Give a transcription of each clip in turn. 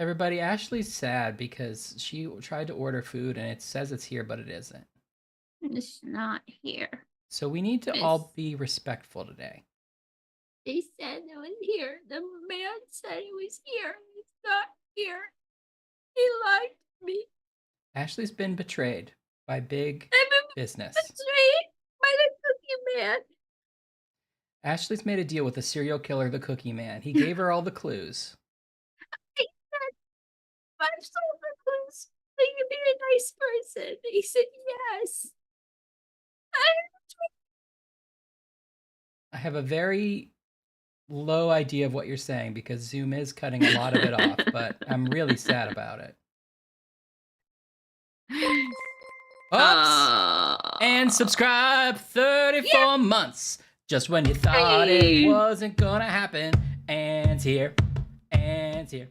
Everybody, Ashley's sad because she tried to order food and it says it's here, but it isn't. It's not here. So we need to It's, all be respectful today. they said it was here. The man said it was here. It's not here. He lied to me. Ashley's been betrayed by big I've been business. betrayed by the cookie man. Ashley's made a deal with the serial killer, the Cookie Man. He gave her all the clues. He said, I've sold the clues. So you can be a nice person. He said, yes. I have a very low idea of what you're saying because Zoom is cutting a lot of it off, but I'm really sad about it. Oops! And subscribe 34 months. Just when you thought it wasn't gonna happen. And's here. And's here.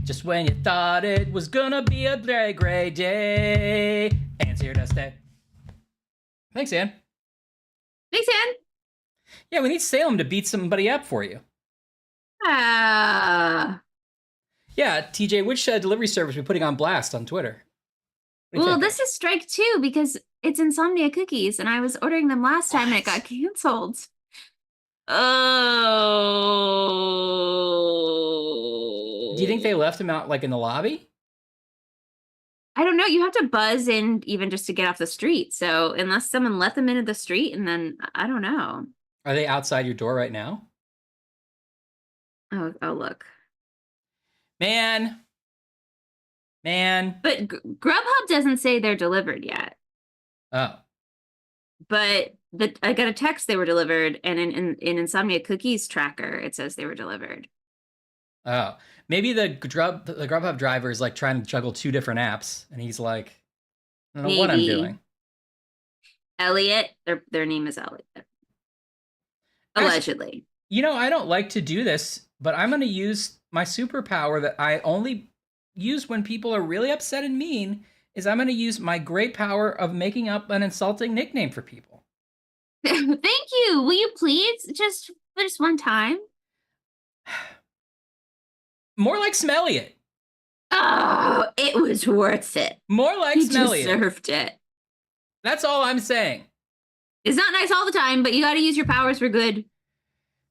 Just when you thought it was gonna be a gray day. And's here to stay. Thanks, Ann. Thanks, Ann. Yeah, we need Salem to beat somebody up for you. Yeah, TJ, which delivery service are we putting on blast on Twitter? Well, this is strike 2 because it's Insomnia cookies, and I was ordering them last time and it got canceled. Oh. Do you think they left them out like in the lobby? I don't know. You have to buzz in even just to get off the street. So unless someone let them into the street, and then I don't know. Are they outside your door right now? Oh, look. Man. But Grubhub doesn't say they're delivered yet. Oh. But I got a text they were delivered, and in Insomnia Cookies tracker, it says they were delivered. Oh. Maybe the Grubhub driver is like trying to juggle 2 different apps, and he's like, I don't know what I'm doing. Elliot, their name is Elliot. Allegedly. I don't like to do this, but I'm going to use my superpower that I only use when people are really upset and mean, is I'm going to use my great power of making up an insulting nickname for people. Thank you. Will you please just one time? More like Smelliot. Oh, it was worth it. More like Smelliot. You deserved it. That's all I'm saying. It's not nice all the time, but you got to use your powers for good.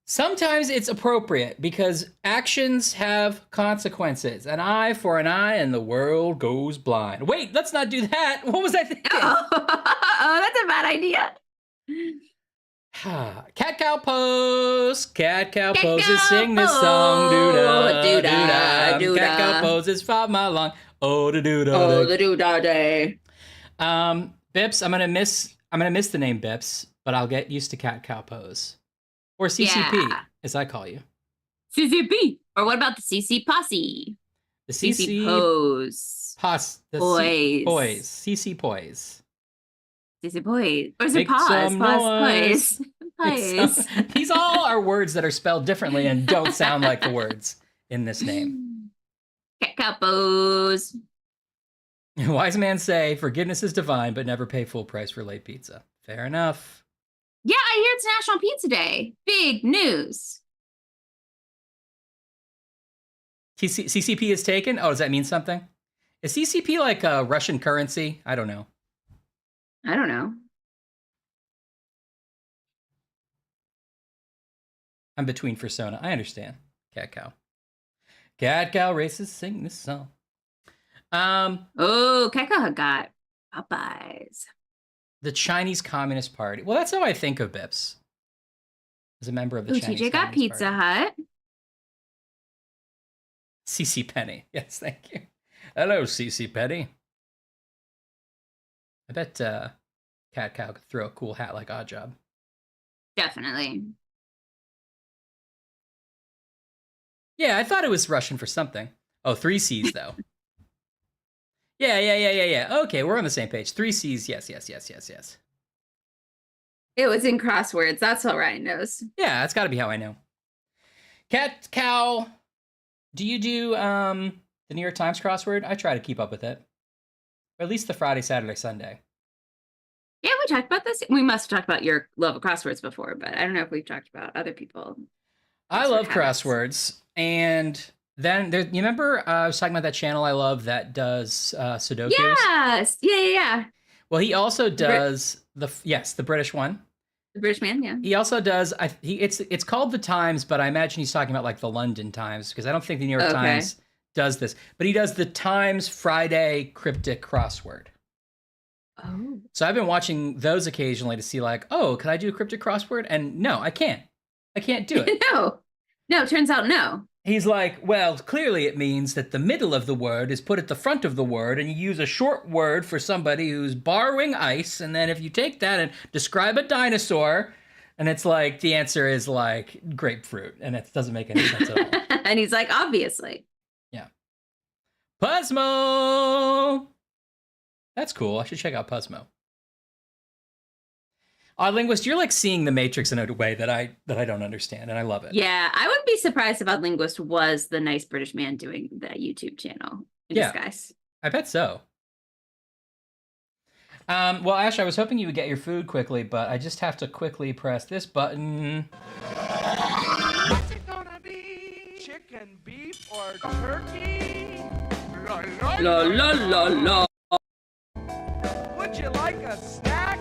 Sometimes it's appropriate because actions have consequences. An eye for an eye and the world goes blind. Wait, let's not do that. What was I thinking? Oh, that's a bad idea. Cat Cow Pose. Cat Cow Poses sing this song. Doo-da, doo-da, doo-da. Cat Cow Poses 5 mile long. Oh, the doo-da. Oh, the doo-da day. Bips, I'm gonna miss the name Bips, but I'll get used to Cat Cow Pose. Or CCP, as I call you. CCP. Or what about the CC Posse? The CC Pose. Poise. CC Poise. CC Poise. Or is it Pause? Poise. These all are words that are spelled differently and don't sound like the words in this name. Cat Cow Pose. Wise man say, forgiveness is divine, but never pay full price for late pizza. Fair enough. Yeah, I hear it's National Pizza Day. Big news. CCP is taken? Oh, does that mean something? Is CCP like a Russian currency? I don't know. I'm between Fursona. I understand. Cat Cow. Cat Cow races sing this song. Cat Cow got Popeyes. The Chinese Communist Party. Well, that's how I think of Bips. As a member of the Chinese TJ got Communist Pizza Hut. CC Penny. Yes, thank you. Hello, CC Penny. I bet Cat Cow could throw a cool hat like Oddjob. Definitely. Yeah, I thought it was Russian for something. Oh, 3 C's, though. Yeah. Okay, we're on the same page. 3 C's, yes. It was in crosswords. That's all Ryan knows. Yeah, that's got to be how I know. Cat Cow, do you do the New York Times crossword? I try to keep up with it. Or at least the Friday, Saturday, Sunday. Yeah, we talked about this. We must have talked about your love of crosswords before, but I don't know if we've talked about other people. I love crosswords, and Then there, you remember I was talking about that channel I love that does Sudokus? Yes. Yeah. Well, he also The Brit- does the British one. the British man. Yeah. He also does. It's called the Times, but I imagine he's talking about like the London Times because I don't think the New York Okay. Times does this. But he does the Times Friday cryptic crossword. Oh. So I've been watching those occasionally to see like, oh, can I do a cryptic crossword? And no, I can't. I can't do it. No. Turns out no. He's like, well, clearly it means that the middle of the word is put at the front of the word, and you use a short word for somebody who's borrowing ice, and then if you take that and describe a dinosaur, and it's like, the answer is like grapefruit, and it doesn't make any sense at all. And he's like, obviously. Yeah. Puzzmo! That's cool. I should check out Puzzmo. Odd Linguist, you're like seeing the Matrix in a way that I don't understand, and I love it. Yeah, I wouldn't be surprised if Odd Linguist was the nice British man doing the YouTube channel in disguise. I bet so. Well, Ash, I was hoping you would get your food quickly, but I just have to quickly press this button. What's it gonna be? Chicken, beef, or turkey? La la la la. Would you like a snack?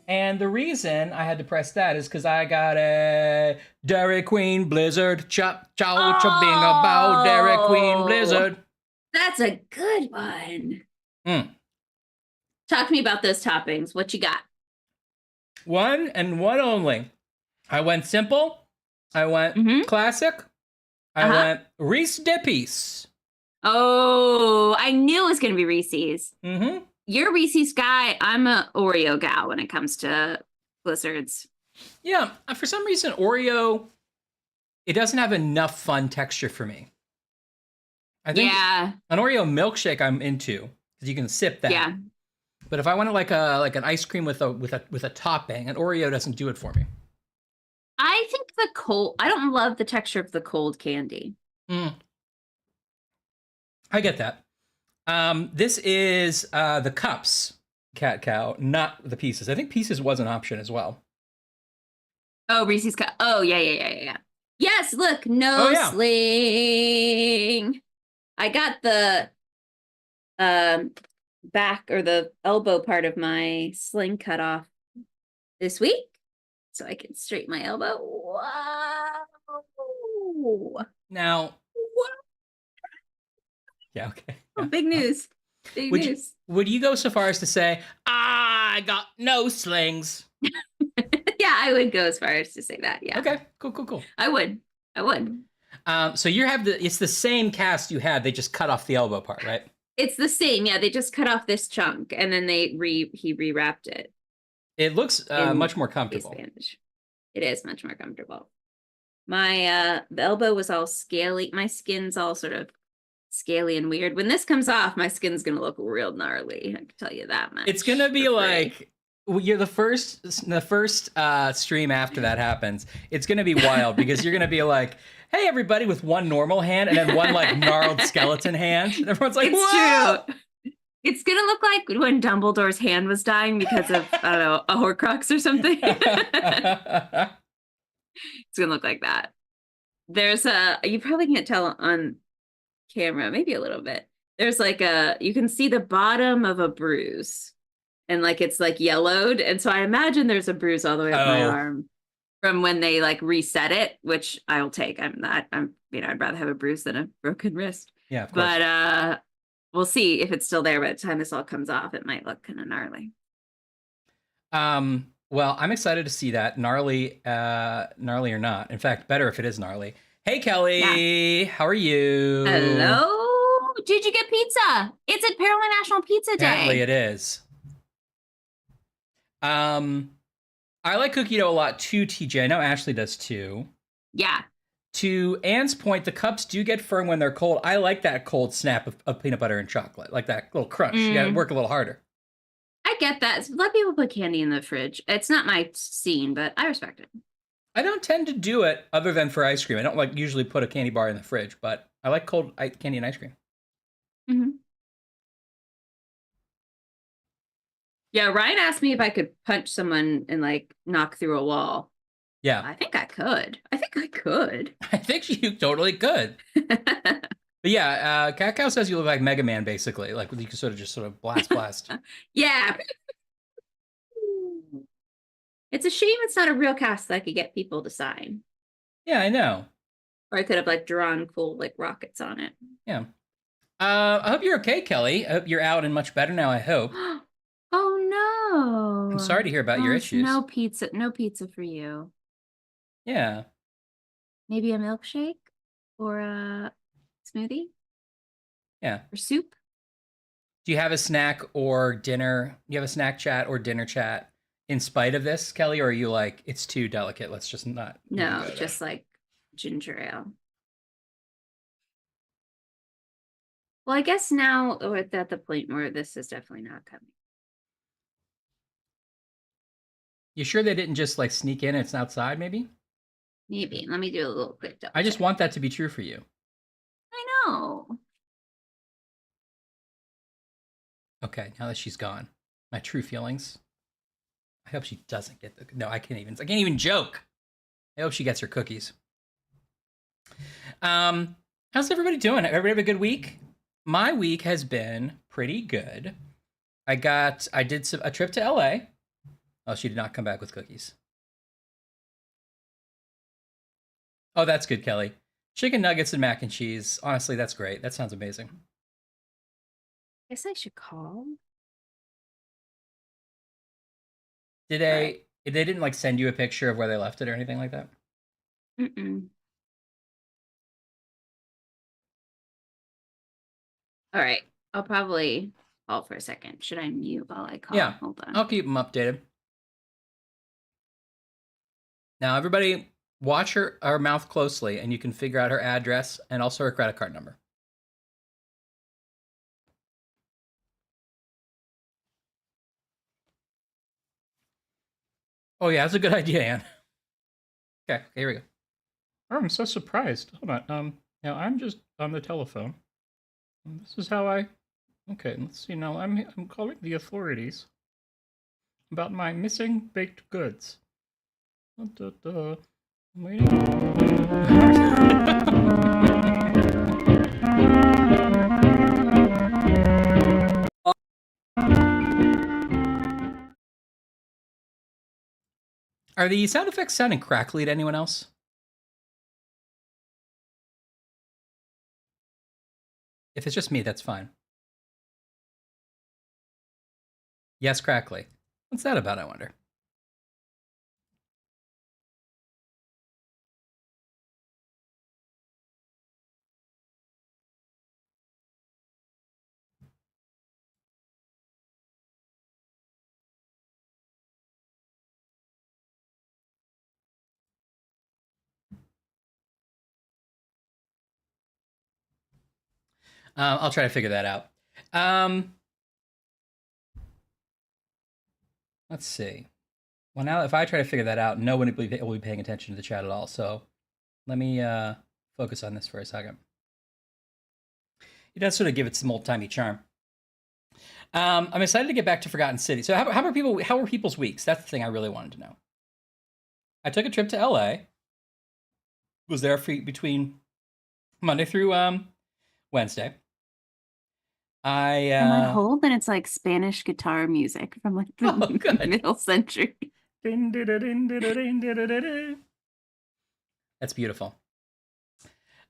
And the reason I had to press that is because I got a Dairy Queen Blizzard. Chop, chow, chopping about Dairy Queen Blizzard. That's a good one. Mm. Talk to me about those toppings. What you got? One and one only. I went simple. I went classic. I went Reese Dippies. Oh, I knew it was going to be Reese's. Mm-hmm. You're a Reese's guy. I'm a Oreo gal when it comes to Blizzards. Yeah, for some reason, Oreo, it doesn't have enough fun texture for me. I think an Oreo milkshake I'm into because you can sip that. Yeah. But if I wanted like an ice cream with a topping, an Oreo doesn't do it for me. I think I don't love the texture of the cold candy. I get that. This is the cups, Cat Cow, not the pieces. I think pieces was an option as well. Oh, Reese's cup. Oh, yeah. Yes, look, no sling. I got the back or the elbow part of my sling cut off this week, so I can straighten my elbow. Wow. Now, yeah, okay. Oh, big news. Big news. Would you go so far as to say, I got no slings? Yeah, I would go as far as to say that. Yeah. Okay, cool. I would. So it's the same cast you had. They just cut off the elbow part, right? It's the same. Yeah, they just cut off this chunk and then he rewrapped it. It looks much more comfortable. Bandage. It is much more comfortable. My the elbow was all scaly. My skin's all sort of scaly and weird. When this comes off, my skin's gonna look real gnarly. I can tell you that much. It's gonna be like you're the first stream after that happens. It's gonna be wild because you're gonna be like, "Hey, everybody!" with one normal hand and then one like gnarled skeleton hand, and everyone's like, "It's Whoa! True." It's gonna look like when Dumbledore's hand was dying because of I don't know a Horcrux or something. It's gonna look like that. There's you probably can't tell on camera, maybe a little bit. There's like you can see the bottom of a bruise and like it's like yellowed. And so I imagine there's a bruise all the way up my arm from when they like reset it, which I'll take. I'd rather have a bruise than a broken wrist. Yeah, of course. But we'll see if it's still there by the time this all comes off. It might look kind of gnarly. Well, I'm excited to see that. Gnarly or not. In fact, better if it is gnarly. Hey, Kelly. How are you? Hello. Did you get pizza? It's at Apparently National Pizza Day. Apparently it is. I like cookie dough a lot too, TJ. I know Ashley does too. Yeah. To Anne's point, the cups do get firm when they're cold. I like that cold snap of peanut butter and chocolate. Like that little crunch. You gotta work a little harder. I get that. A lot of people put candy in the fridge. It's not my scene, but I respect it. I don't tend to do it other than for ice cream. I don't like usually put a candy bar in the fridge, but I like cold candy and ice cream. Mm-hmm. Yeah, Ryan asked me if I could punch someone and like knock through a wall. Yeah, I think I could. I think I could. I think you totally could. But yeah, Cat Cow says you look like Mega Man, basically. Like you can sort of blast. Yeah. It's a shame it's not a real cast that I could get people to sign. Yeah, I know. Or I could have like drawn cool like rockets on it. Yeah. I hope you're okay, Kelly. I hope you're out and much better now. I hope. Oh no. I'm sorry to hear about your issues. No pizza. No pizza for you. Yeah. Maybe a milkshake or a smoothie Yeah. or soup. Do you have a snack or dinner? Do you have a snack chat or dinner chat in spite of this, Kelly? Or are you like, it's too delicate? Let's just not. No, just like ginger ale. Well, I guess now we're at the point where this is definitely not coming. You sure they didn't just like sneak in and it's outside, maybe? Maybe. Let me do a little quick double I just check. want that to be true for you. I know. Okay, now that she's gone, my true feelings. I hope she doesn't get the. No, I can't even joke. I hope she gets her cookies. How's everybody doing? Everybody have a good week? My week has been pretty good. I did a trip to LA. Oh, she did not come back with cookies. Oh, that's good, Kelly. Chicken nuggets and mac and cheese. Honestly, that's great. That sounds amazing. Guess I should call. They didn't like send you a picture of where they left it or anything like that? Mm-mm. All right. I'll probably call for a second. Should I mute while I call? Yeah. Hold on. I'll keep them updated. Now, everybody, watch her mouth closely, and you can figure out her address and also her credit card number. Oh yeah, that's a good idea, Anne. Okay, here we go. Oh, I'm so surprised. Hold on. Now I'm just on the telephone. This is how I. Okay, let's see. Now I'm calling the authorities about my missing baked goods. I'm waiting. Are the sound effects sounding crackly to anyone else? If it's just me, that's fine. Yes, crackly. What's that about, I wonder? I'll try to figure that out. Let's see. Well, now if I try to figure that out, no one will be paying attention to the chat at all. So let me focus on this for a second. It does sort of give it some old-timey charm. I'm excited to get back to Forgotten City. So how were people's weeks? That's the thing I really wanted to know. I took a trip to LA. Was there between Monday through Wednesday. I'm on hold, and it's like Spanish guitar music from like the middle century. That's beautiful.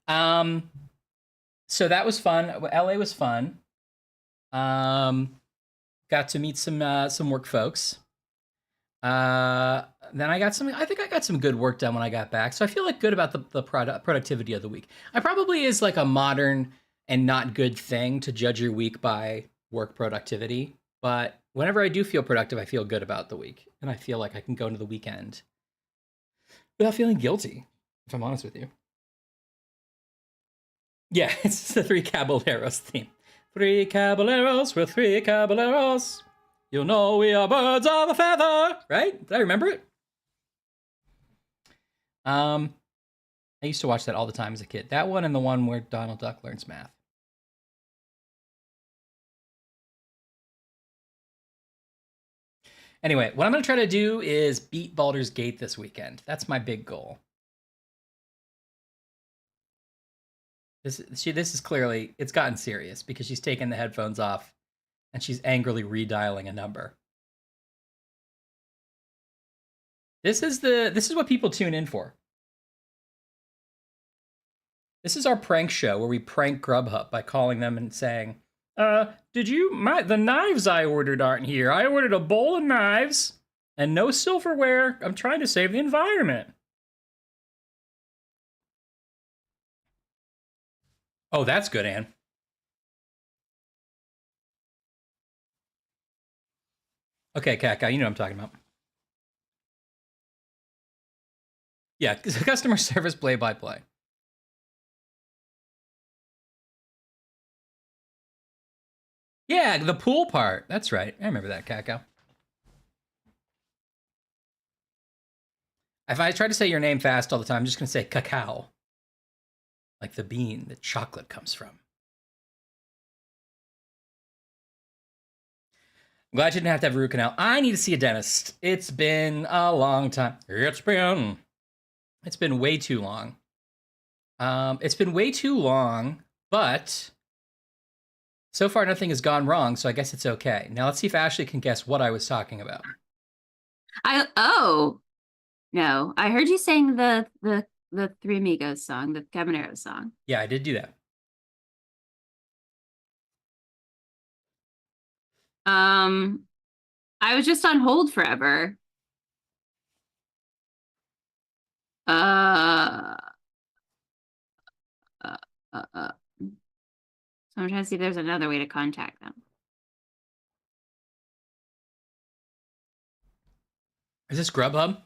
So that was fun. LA was fun. Got to meet some work folks. Then I think I got some good work done when I got back. So I feel like good about the productivity of the week. I probably is like a modern and not good thing to judge your week by work productivity. But whenever I do feel productive, I feel good about the week. And I feel like I can go into the weekend without feeling guilty, if I'm honest with you. Yeah, it's the Three Caballeros theme. Three caballeros, we're three caballeros. You know we are birds of a feather, right? Did I remember it? I used to watch that all the time as a kid. That one and the one where Donald Duck learns math. Anyway, what I'm going to try to do is beat Baldur's Gate this weekend. That's my big goal. This is clearly, it's gotten serious because she's taken the headphones off and she's angrily redialing a number. This is what people tune in for. This is our prank show where we prank Grubhub by calling them and saying, the knives I ordered aren't here. I ordered a bowl of knives and no silverware. I'm trying to save the environment. Oh, that's good, Anne. Okay, Cat Guy, you know what I'm talking about. Yeah, customer service play-by-play. Yeah, the pool part. That's right. I remember that, Cat Cow. If I try to say your name fast all the time, I'm just going to say cacao. Like the bean that chocolate comes from. I'm glad you didn't have to have a root canal. I need to see a dentist. It's been a long time. It's been way too long. It's been way too long, but so far nothing has gone wrong, so I guess it's okay. Now let's see if Ashley can guess what I was talking about. No, I heard you saying the Three Amigos song, the Cabanero song. Yeah, I did do that. I was just on hold forever. So I'm trying to see if there's another way to contact them. Is this Grubhub?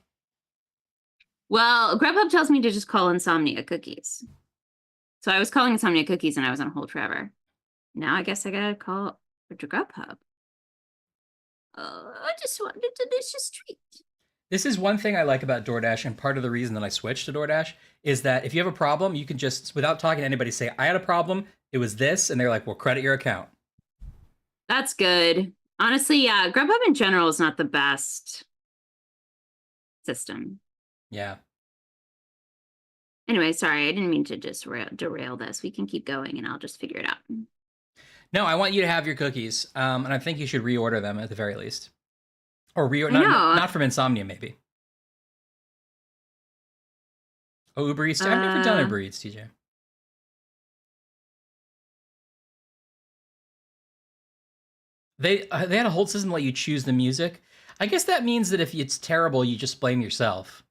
Well, Grubhub tells me to just call Insomnia Cookies. So I was calling Insomnia Cookies and I was on hold forever. Now I guess I gotta call Grubhub. I just wanted a delicious treat. This is one thing I like about DoorDash, and part of the reason that I switched to DoorDash is that if you have a problem, you can just, without talking to anybody, say, I had a problem, it was this, and they're like, well, credit your account. That's good. Honestly, yeah, Grubhub in general is not the best system. Yeah. Anyway, sorry, I didn't mean to just derail this. We can keep going and I'll just figure it out. No, I want you to have your cookies, and I think you should reorder them at the very least. Or not from Insomnia, maybe. Oh, Uber Eats. I've never done Uber Eats, TJ. They had a whole system to let you choose the music. I guess that means that if it's terrible, you just blame yourself.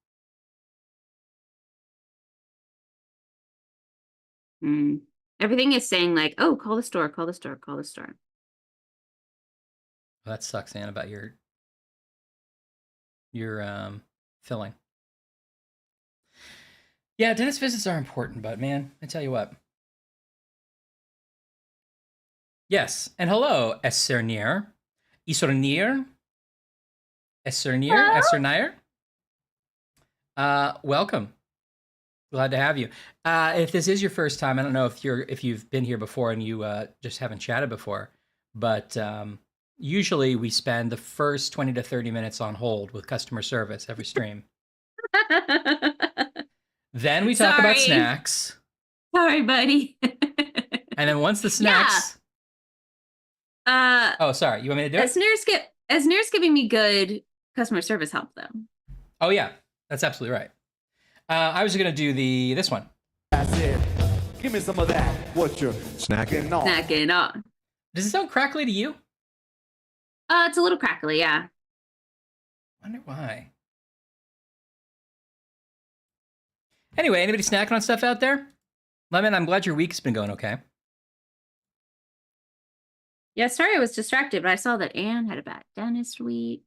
Everything is saying like, oh, call the store, call the store, call the store. Well, that sucks, Anne, about your filling. Yeah, dentist visits are important, but man, I tell you what. Yes, and hello, Essernier. Isornier. Essernier. Welcome. Glad to have you. If this is your first time, I don't know if you've been here before and you just haven't chatted before, but usually we spend the first 20 to 30 minutes on hold with customer service every stream. Then we talk about snacks. Sorry, buddy. And then once the snacks... Yeah. Oh, sorry. You want me to do it? Esner's giving me good customer service help, though. Oh, yeah. That's absolutely right. I was going to do this one. That's it. Give me some of that. What you're snacking on. Snacking on. Does it sound crackly to you? It's a little crackly, yeah. I wonder why. Anyway, anybody snacking on stuff out there? Lemon, I'm glad your week's been going okay. Yeah, sorry I was distracted, but I saw that Anne had a bad dentist week.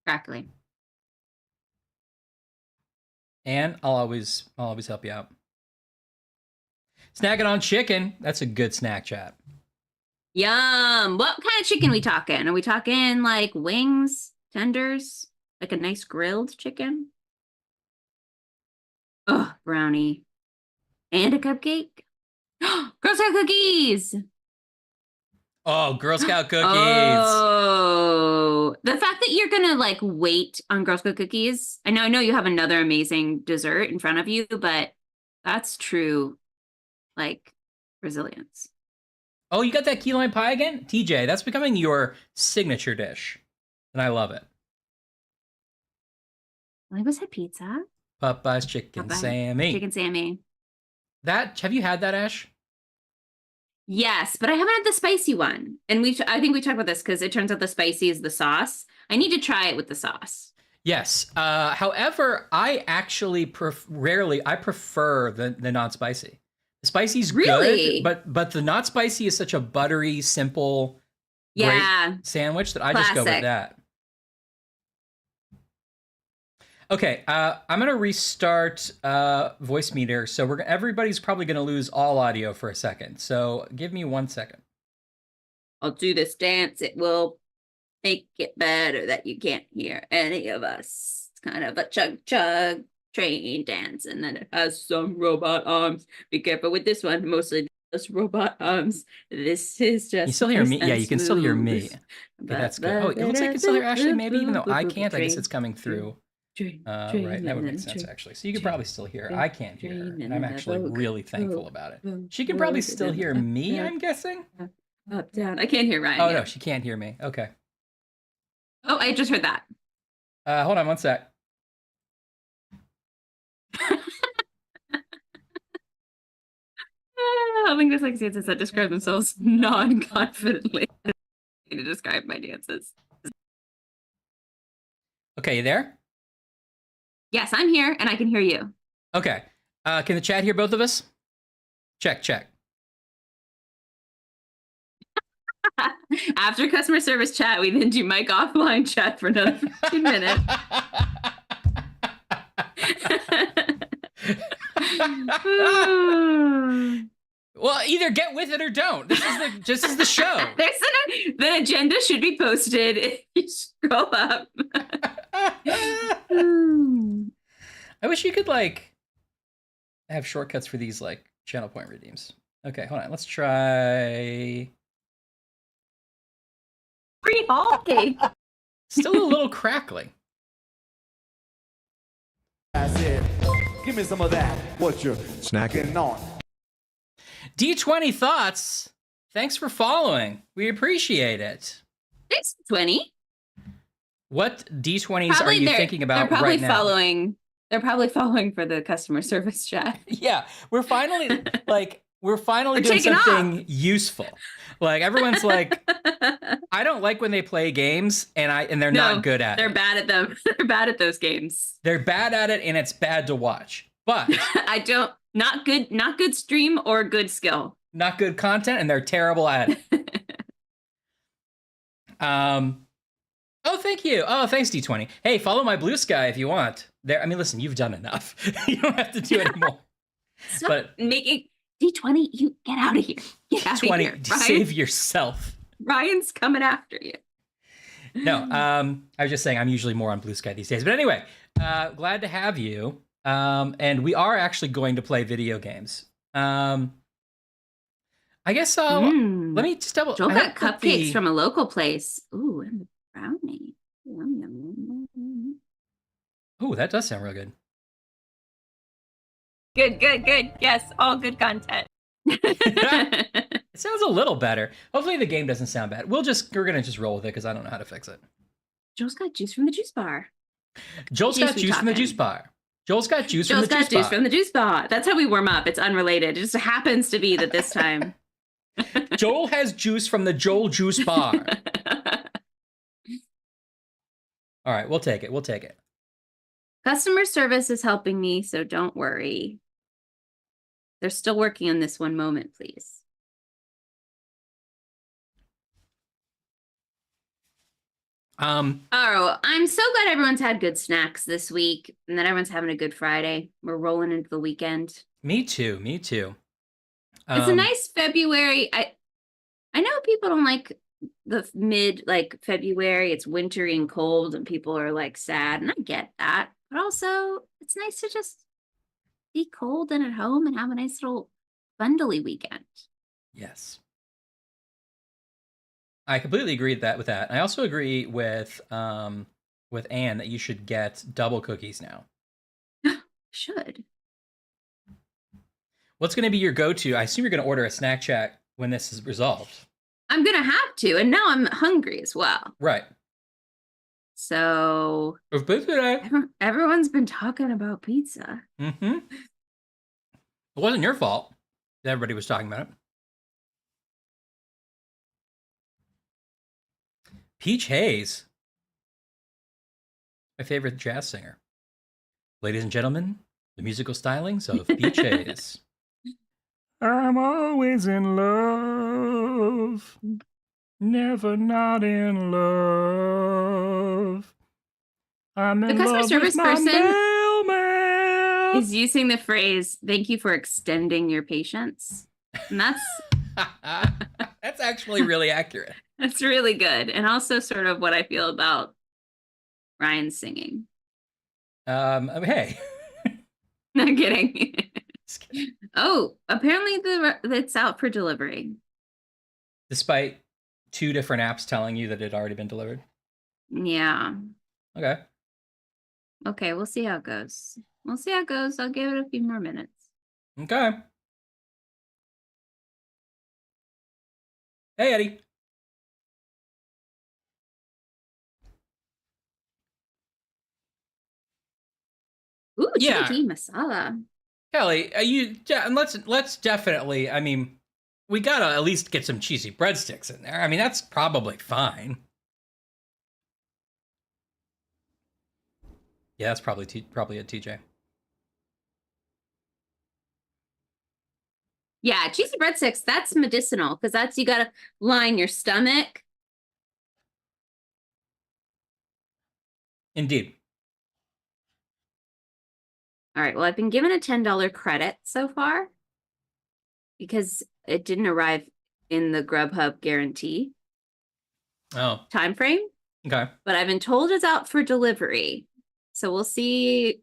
Crackly. And I'll always help you out. Snacking on chicken. That's a good snack, chat. Yum. What kind of chicken we talking? Are we talking like wings, tenders, like a nice grilled chicken? Oh, brownie. And a cupcake. Girl Scout cookies. Oh, Girl Scout cookies. Oh, the fact that you're gonna like wait on Girl Scout cookies. I know you have another amazing dessert in front of you, but that's true, like resilience. Oh, you got that key lime pie again? TJ, that's becoming your signature dish. And I love it. I was at pizza. Popeye's Chicken Popeye. Sammy. Chicken Sammy. Have you had that, Ash? Yes, but I haven't had the spicy one. And I think we talked about this because it turns out the spicy is the sauce. I need to try it with the sauce. Yes. However, I actually prefer the non-spicy. The spicy's Really? good, but the not spicy is such a buttery, simple, Yeah. great sandwich that I just go with Classic. that. Okay, I'm gonna restart voice meter. So everybody's probably gonna lose all audio for a second. So give me 1 second. I'll do this dance. It will make it better that you can't hear any of us. It's kind of a chug chug train dance, and then it has some robot arms. Be careful with this one. Mostly just robot arms. This is just. You still hear me? nice Yeah, and you can still hear me. smooth. Okay, that's good. Oh, it looks like you can still hear Ashley. Maybe even though I can't, I guess it's coming through. Right, that would make sense actually. So you can probably still hear her. I can't hear her, and I'm actually really thankful about it. She can probably still hear me, I'm guessing. Up, down. I can't hear Ryan. Oh yet. no, she can't hear me. Okay. Oh, I just heard that. Hold on 1 sec. Linguistic dances that describe themselves non-confidently to describe my dances. Okay, you there? Yes, I'm here and I can hear you. Okay. Can the chat hear both of us? Check, check. After customer service chat, we then do mic offline chat for another 15 minutes. Well, either get with it or don't. This is the show. The agenda should be posted if you scroll up. I wish you could like have shortcuts for these like channel point redeems. Okay, hold on. Let's try. Pretty bulky. Still a little crackly. That's it. Give me some of that. What you're snacking on. D20 thoughts. Thanks for following. We appreciate it. Thanks, 20. What D20s are you thinking about right now? They're probably following for the customer service chat. Yeah, we're finally doing taking something useful. Like everyone's like, I don't like when they play games and they're not good at They're it. bad at them. They're bad at those games. They're bad at it and it's bad to watch. But not good stream or good skill. not good content and they're terrible at it. Oh, thank you. Oh, thanks, D20. Hey, follow my Blue Sky if you want. I mean, listen, you've done enough. You don't have to do any more. Stop making D20. You get out of here. Get out of here. D20, save yourself. Ryan's coming after you. No, I was just saying I'm usually more on Blue Sky these days. But anyway, glad to have you. And we are actually going to play video games. I guess let me just double. Joel got cupcakes from a local place. Ooh, and a brownie. Yum, yum, yum. Ooh, that does sound real good. Good. Yes, all good content. It sounds a little better. Hopefully the game doesn't sound bad. We're gonna just roll with it because I don't know how to fix it. Joel's got juice from the juice bar. Joel's got juice from the juice bar. Joel's got juice from the juice bar. Joel's got juice from the juice bar. That's how we warm up. It's unrelated. It just happens to be that this time. Joel has juice from the Joel Juice Bar. All right, we'll take it. We'll take it. Customer service is helping me, so don't worry. They're still working on this. One moment, please. Oh, I'm so glad everyone's had good snacks this week and that everyone's having a good Friday. We're rolling into the weekend. Me too. Me too. It's a nice February. I know people don't like the February. It's wintry and cold and people are like sad, and I get that. But also, it's nice to just be cold and at home and have a nice little bundly weekend. Yes. I completely agree with that. I also agree with Anne that you should get double cookies now. Should. What's going to be your go-to? I assume you're going to order a snack chat when this is resolved. I'm gonna have to, and now I'm hungry as well. Right. So Of today. everyone's been talking about pizza. Mm-hmm. It wasn't your fault that everybody was talking about it. Peach Hayes, my favorite jazz singer. Ladies and gentlemen, the musical stylings of Peach Hayes. I'm always in love, never not in love. I'm in The customer love service with my person mailman. is using the phrase, "Thank you for extending your patience." And That's actually really accurate. that's really good. And also sort of what I feel about Ryan's singing. Hey. Not kidding. Just kidding. Oh, apparently it's out for delivery. Despite 2 different apps telling you that it had already been delivered. Yeah. Okay. Okay, we'll see how it goes. We'll see how it goes. I'll give it a few more minutes. Okay. Hey, Eddie. Ooh, Yeah. chickpea masala. Kelly, let's definitely, I mean, we gotta at least get some cheesy breadsticks in there. I mean, that's probably fine. Yeah, that's probably a TJ. Yeah, cheesy breadsticks, that's medicinal because that's you gotta line your stomach. Indeed. All right, well, I've been given a $10 credit so far because it didn't arrive in the Grubhub guarantee Oh, time frame, okay. but I've been told it's out for delivery. So we'll see.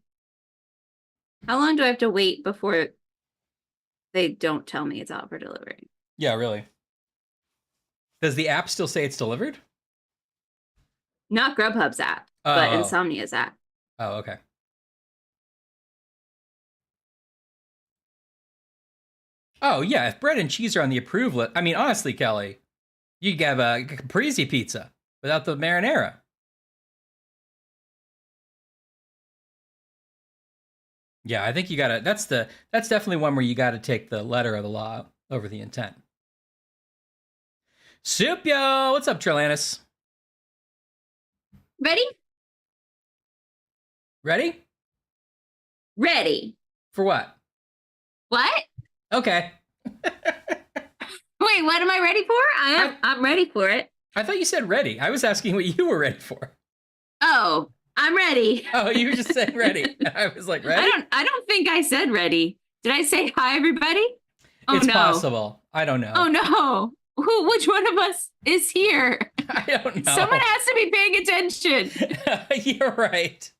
How long do I have to wait before they don't tell me it's out for delivery? Yeah, really. Does the app still say it's delivered? Not Grubhub's app, but Oh. Insomnia's app. Oh, okay. Oh, yeah, if bread and cheese are on the approved list, I mean, honestly, Kelly, you could have a caprese pizza without the marinara. Yeah, I think you gotta, that's definitely one where you gotta take the letter of the law over the intent. Soup, yo! What's up, Trillanis? Ready? Ready? Ready. For what? What? Okay. Wait, what am I ready for? I'm ready for it. I thought you said ready. I was asking what you were ready for. Oh, I'm ready. Oh, you were just saying ready. I was like, ready? I don't think I said ready. Did I say hi, everybody? Oh, It's no. possible. I don't know. Oh no. Which one of us is here? I don't know. Someone has to be paying attention. You're right.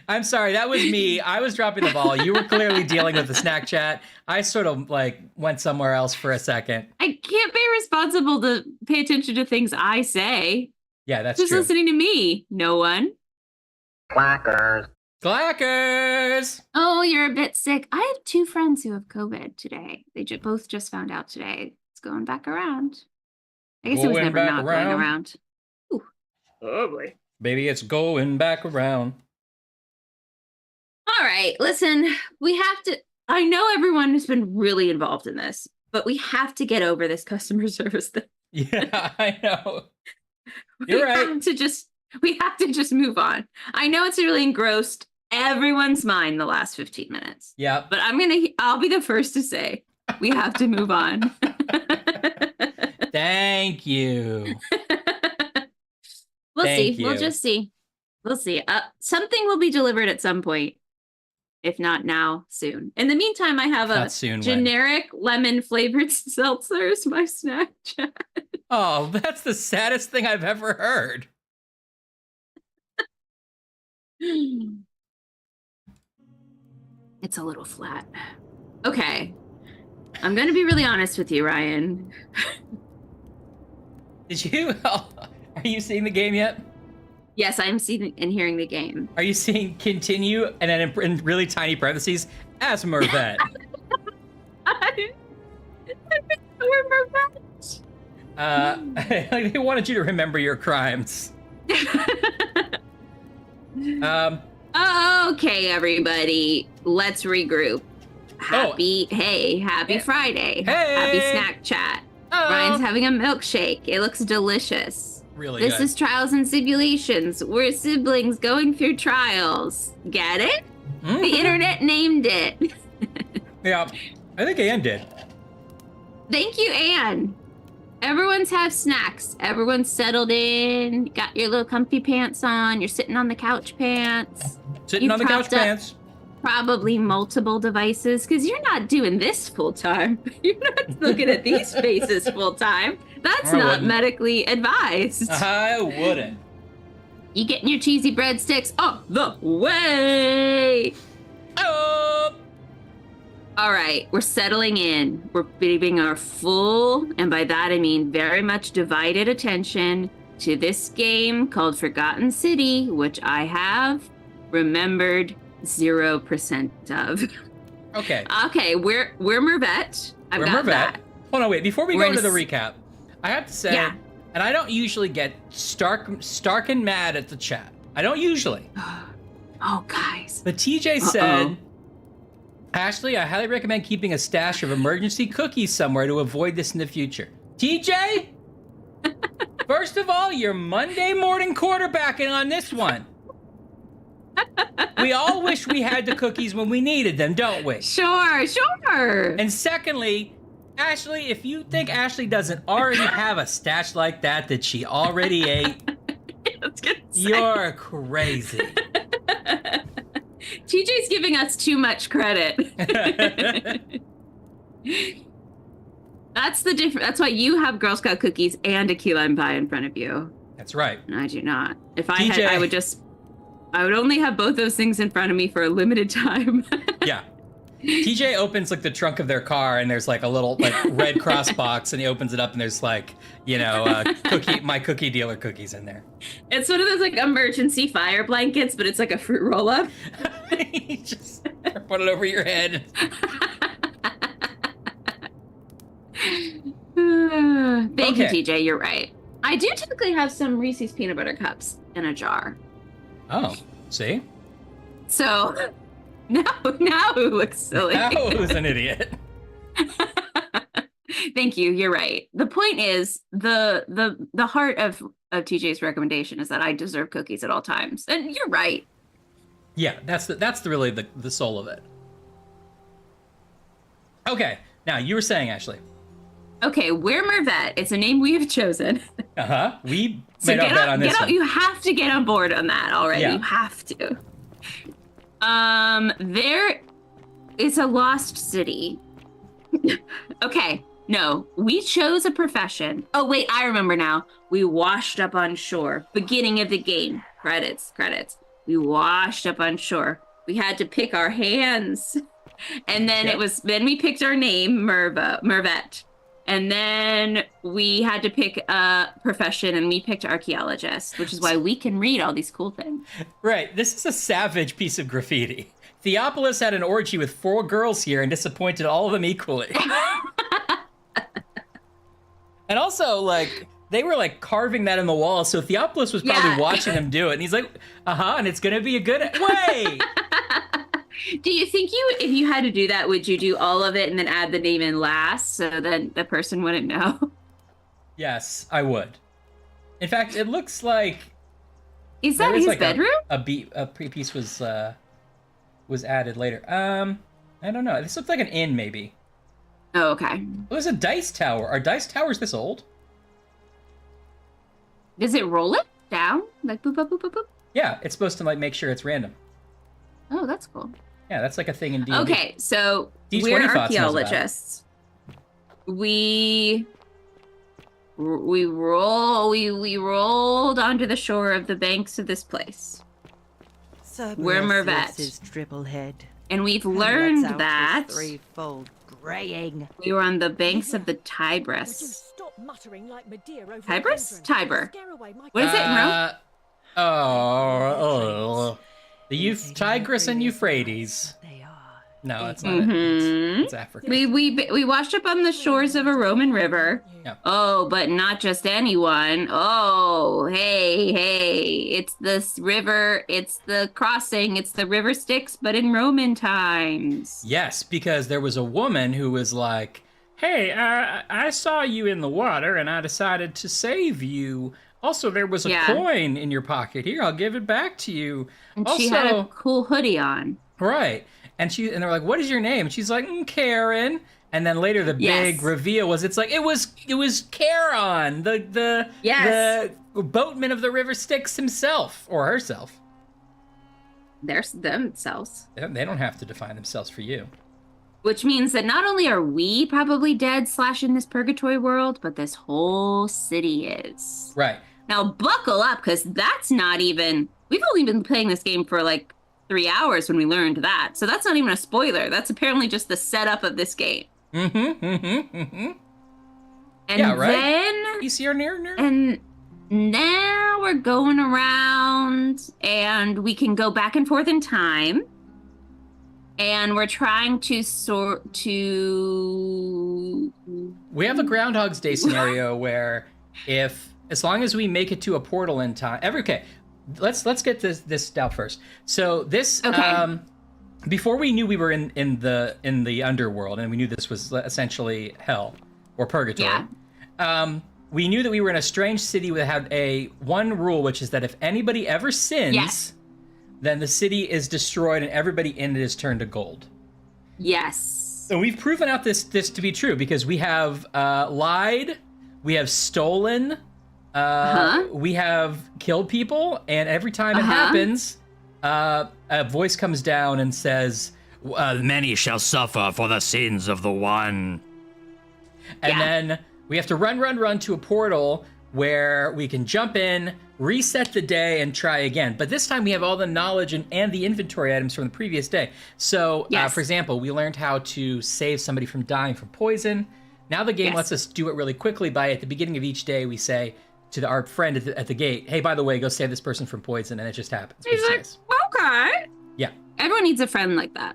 I'm sorry. That was me. I was dropping the ball. You were clearly dealing with the snack chat. I sort of like went somewhere else for a second. I can't be responsible to pay attention to things I say. Yeah, that's Who's true. listening to me? No one. Clackers. Oh, you're a bit sick. I have 2 friends who have COVID today. They both just found out today. It's going back around. I guess it was Going never back not going around? around. Ooh. Oh boy. Baby, it's going back around. All right, listen, we have to. I know everyone has been really involved in this, but we have to get over this customer service thing. Yeah, I know. You're right. We have to just move on. I know it's really engrossed everyone's mind the last 15 minutes, Yeah. but I'll be the first to say we have to move on. Thank you. We'll Thank see. We'll you. just see. We'll see. Something will be delivered at some point. If not now, soon. In the meantime, I have Not a soon. When? generic lemon flavored seltzer as my snack chat. Oh, that's the saddest thing I've ever heard. It's a little flat. Okay. I'm going to be really honest with you, Ryan. Did you? Are you seeing the game yet? Yes, I'm seeing and hearing the game. Are you seeing continue and then in really tiny parentheses as Mervet? We're Mervet. Like they wanted you to remember your crimes. Okay, everybody, let's regroup. Happy Friday. Hey. Happy snack chat. Oh. Ryan's having a milkshake. It looks delicious. Really This good. is Trials and Simulations. We're siblings going through trials. Get it? Mhm. The internet named it. Yeah, I think Ann did. Thank you, Anne. Everyone's have snacks. Everyone's settled in. Got your little comfy pants on. You're sitting on the couch pants. Sitting You on the couch propped up- pants. Probably multiple devices because you're not doing this full time. You're not looking at these faces full time. That's I not wouldn't. medically advised. I wouldn't. You getting your cheesy breadsticks off the way. Oh. All right, we're settling in. We're giving our full, and by that I mean very much divided attention to this game called Forgotten City, which I have remembered 0% of. Okay. Okay, we're Mervet. I've We're got Mervet. that. Hold on, wait. Before we We're go in into the a recap, I have to say, Yeah. and I don't usually get stark and mad at the chat. I don't usually. Oh, guys. But TJ said, Ashley, I highly recommend keeping a stash of emergency cookies somewhere to avoid this in the future. TJ? First of all, you're Monday morning quarterbacking on this one. We all wish we had the cookies when we needed them, don't we? Sure. And secondly, Ashley, if you think Ashley doesn't already have a stash like that she already ate, I was gonna say. you're crazy. TJ's giving us too much credit. That's the difference. That's why you have Girl Scout cookies and a key lime pie in front of you. That's right. And I do not. If I TJ. had, I would only have both those things in front of me for a limited time. Yeah. TJ opens like the trunk of their car and there's like a little like red cross box and he opens it up and there's like, my cookie dealer cookies in there. It's one of those like emergency fire blankets, but it's like a fruit roll up. You just put it over your head. Thank you, Okay. TJ. You're right. I do typically have some Reese's peanut butter cups in a jar. Oh, see? So now who looks silly? Now who's an idiot? Thank you. You're right. The point is the heart of TJ's recommendation is that I deserve cookies at all times, and you're right. Yeah, that's really the soul of it. Okay, now you were saying, Ashley. Okay, we're Mervet. It's a name we have chosen. Uh-huh. We So made our bet on this get one. You have to get on board on that already. Yeah. You have to. There is a lost city. Okay, no, we chose a profession. Oh wait, I remember now. We washed up on shore. Beginning of the game. Credits. We washed up on shore. We had to pick our hands. And then then we picked our name, Mervet. And then we had to pick a profession, and we picked archaeologist, which is why we can read all these cool things. Right, this is a savage piece of graffiti. Theopolis had an orgy with 4 girls here and disappointed all of them equally. And also, like, they were like carving that in the wall, so Theopolis was probably Yeah. watching them do it. And he's like, and it's gonna be a good way. Do you think if you had to do that, would you do all of it and then add the name in last so then the person wouldn't know? Yes, I would. In fact, it looks like Is there that was his like bedroom? a piece was added later. I don't know. This looks like an inn, maybe. Oh, okay. Oh, there's a dice tower. Are dice towers this old? Does it roll it down? Like boop, boop, boop, boop, boop? Yeah, it's supposed to like make sure it's random. Oh, that's cool. Yeah, that's like a thing in D&D. Okay, so D20 we're Thoughts knows about it. archaeologists. We rolled onto the shore of the banks of this place. We're Mervet. His triple head. And we've And learned lets out that his threefold graying. we were on the banks of the Tigress. Stop Stop muttering like Medea over Tiber's? the Tiber. Scare away my What is it in Rome? The Tigris and Euphrates. They are. No, it's not. It's Africa. We washed up on the shores of a Roman river. Yeah. Oh, but not just anyone. Oh, hey, it's this river. It's the crossing. It's the river Styx, but in Roman times. Yes, because there was a woman who was like, "Hey, I saw you in the water, and I decided to save you. Also, there was a Yeah. coin in your pocket. Here, I'll give it back to you." And also, she had a cool hoodie on. right, and they're like, "What is your name?" And she's like, Karen. And then later, the big Yes. reveal was it was Charon, the Yes. boatman of the River Styx himself or herself. There's themselves. They don't have to define themselves for you. Which means that not only are we probably dead / in this purgatory world, but this whole city is. Right. Now buckle up, because that's not even, we've only been playing this game for like 3 hours when we learned that. So that's not even a spoiler. That's apparently just the setup of this game. And Yeah, right? then, You see our near? and now we're going around and we can go back and forth in time. And we're trying to We have a Groundhog's Day scenario where as long as we make it to a portal in time, let's get this out first. So this, Okay. before we knew we were in the underworld and we knew this was essentially hell or purgatory. Yeah. We knew that we were in a strange city that had one rule, which is that if anybody ever sins, Yes. then the city is destroyed and everybody in it is turned to gold. Yes. So we've proven out this to be true because we have lied, we have stolen, we have killed people, and every time it happens, a voice comes down and says, "Many shall suffer for the sins of the one." And then we have to run to a portal where we can jump in, reset the day, and try again. But this time we have all the knowledge and the inventory items from the previous day. So, for example, we learned how to save somebody from dying from poison. Now the game lets us do it really quickly by at the beginning of each day, we say to our friend at the gate, "Hey, by the way, go save this person from poison," and it just happens. He's like, Nice. okay. Yeah. Everyone needs a friend like that.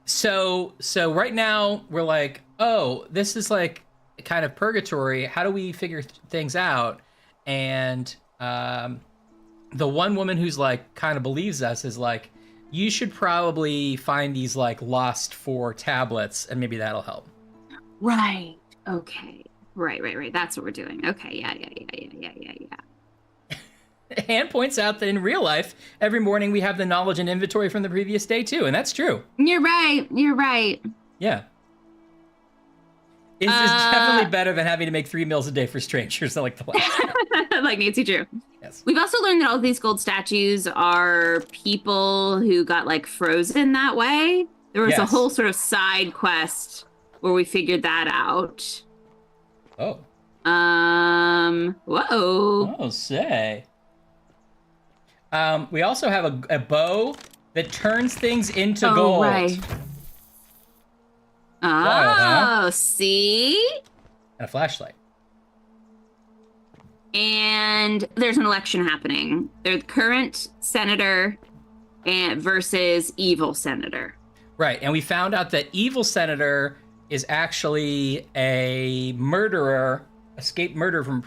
So right now we're like, oh, this is like kind of purgatory. How do we figure things out? And the one woman who's like kind of believes us is like, you should probably find these like lost 4 tablets and maybe that'll help. Right. Okay. Right. That's what we're doing. Okay. Yeah. Anne points out that in real life, every morning we have the knowledge and inventory from the previous day too, and that's true. You're right. Yeah. It's definitely better than having to make 3 meals a day for strangers like the last. Like Nancy Drew. Yes. We've also learned that all these gold statues are people who got like frozen that way. There was a whole sort of side quest where we figured that out. Oh. Whoa. Oh, say. We also have a bow that turns things into gold. Right. Wild, huh? See? And a flashlight. And there's an election happening. There's the current senator versus evil senator. Right, and we found out that evil senator is actually a murderer, escaped murderer from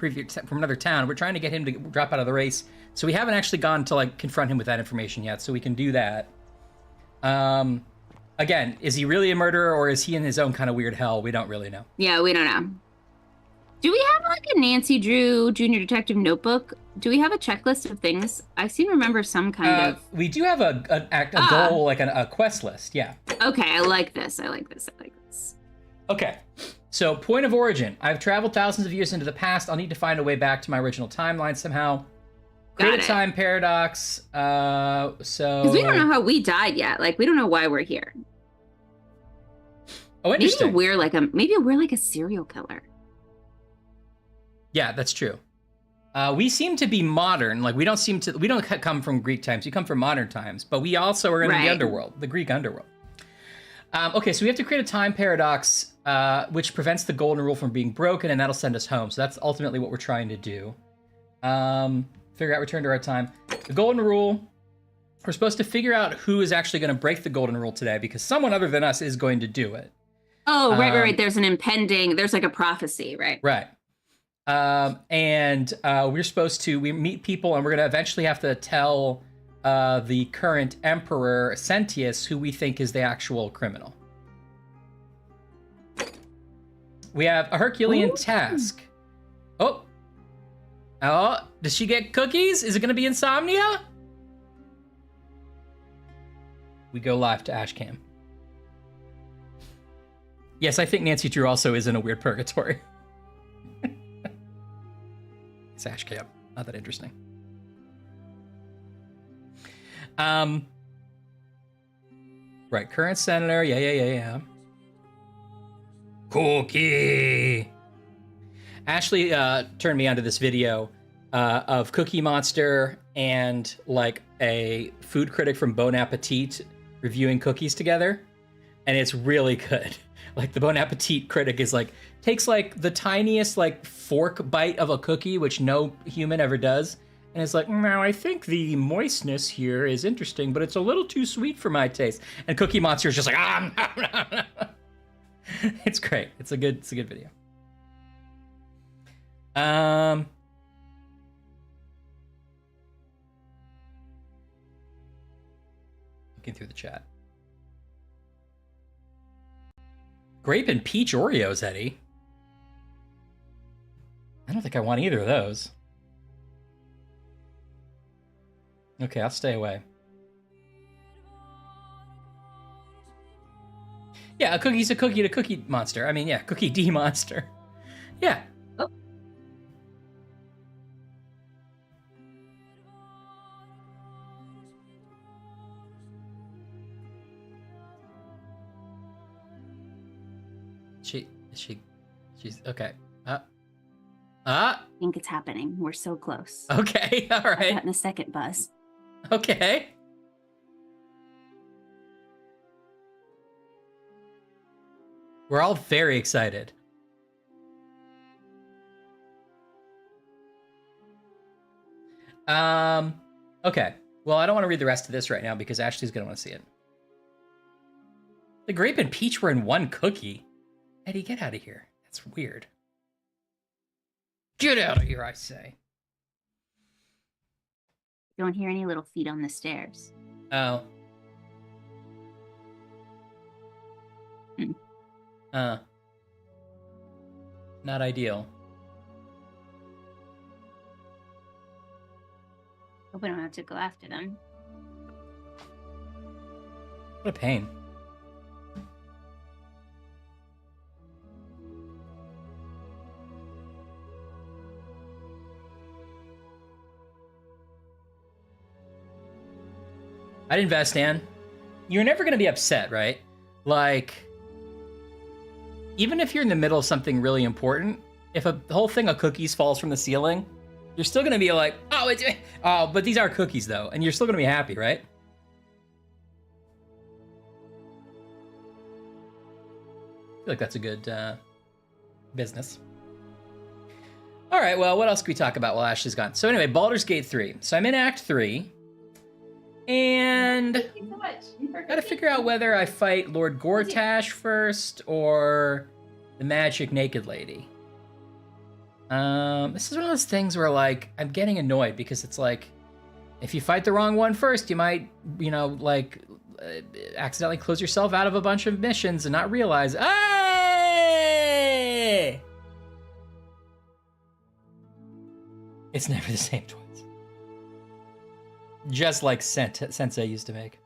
another town. We're trying to get him to drop out of the race, so we haven't actually gone to like confront him with that information yet. So we can do that. Again, is he really a murderer or is he in his own kind of weird hell? We don't really know. Yeah, we don't know. Do we have like a Nancy Drew Junior Detective notebook? Do we have a checklist of things? I seem to remember some kind of. We do have a goal, like a quest list. Yeah. Okay, I like this. Okay, so point of origin. I've traveled thousands of years into the past. I'll need to find a way back to my original timeline somehow. Create a time paradox. So because we don't know how we died yet. Like we don't know why we're here. Oh, interesting. Maybe we're like a serial killer. Yeah, that's true. We seem to be modern. Like we don't come from Greek times. We come from modern times. But we also are in the underworld, the Greek underworld. Okay, so we have to create a time paradox, which prevents the golden rule from being broken, and that'll send us home. So that's ultimately what we're trying to do. Figure out return to our time. The golden rule, we're supposed to figure out who is actually going to break the golden rule today, because someone other than us is going to do it. Oh, right. There's there's like a prophecy, right? Right. We're supposed to, we meet people, and we're going to eventually have to tell the current emperor, Sentius, who we think is the actual criminal. We have a Herculean task. Oh, does she get cookies? Is it going to be insomnia? We go live to Ashcam. Yes, I think Nancy Drew also is in a weird purgatory. It's Ashcam. Not that interesting. Right, current senator. Yeah. Cookie. Ashley turned me onto this video of Cookie Monster and like a food critic from Bon Appetit reviewing cookies together, and it's really good. Like the Bon Appetit critic is like takes like the tiniest like fork bite of a cookie, which no human ever does, and it's like, now I think the moistness here is interesting, but it's a little too sweet for my taste. And Cookie Monster is just like, It's great. It's a good video. Looking through the chat. Grape and peach Oreos, Eddie. I don't think I want either of those. Okay, I'll stay away. Yeah, a cookie's a cookie to Cookie Monster. I mean, yeah, Cookie D Monster. Yeah. Oh. She's okay. I think it's happening. We're so close. Okay, all I've right. gotten a second buzz. Okay. We're all very excited. Okay. Well, I don't want to read the rest of this right now because Ashley's going to want to see it. The grape and peach were in one cookie. Eddie, get out of here. That's weird. Get out of here, I say. Don't hear any little feet on the stairs. Oh. Not ideal. Hope I don't have to go after them. What a pain. I'd invest, Ann. You're never going to be upset, right? Like, even if you're in the middle of something really important, if a whole thing of cookies falls from the ceiling, you're still going to be like, oh, but these are cookies, though. And you're still going to be happy, right? I feel like that's a good business. All right, well, what else can we talk about while Ashley's gone? So anyway, Baldur's Gate 3. So I'm in Act 3. And Thank you so much. gotta figure out whether I fight Lord Gortash first or the magic naked lady. This is one of those things where, like, I'm getting annoyed because it's like, if you fight the wrong one first, you might, accidentally close yourself out of a bunch of missions and not realize, hey! It's never the same twice. Just like Sensei used to make.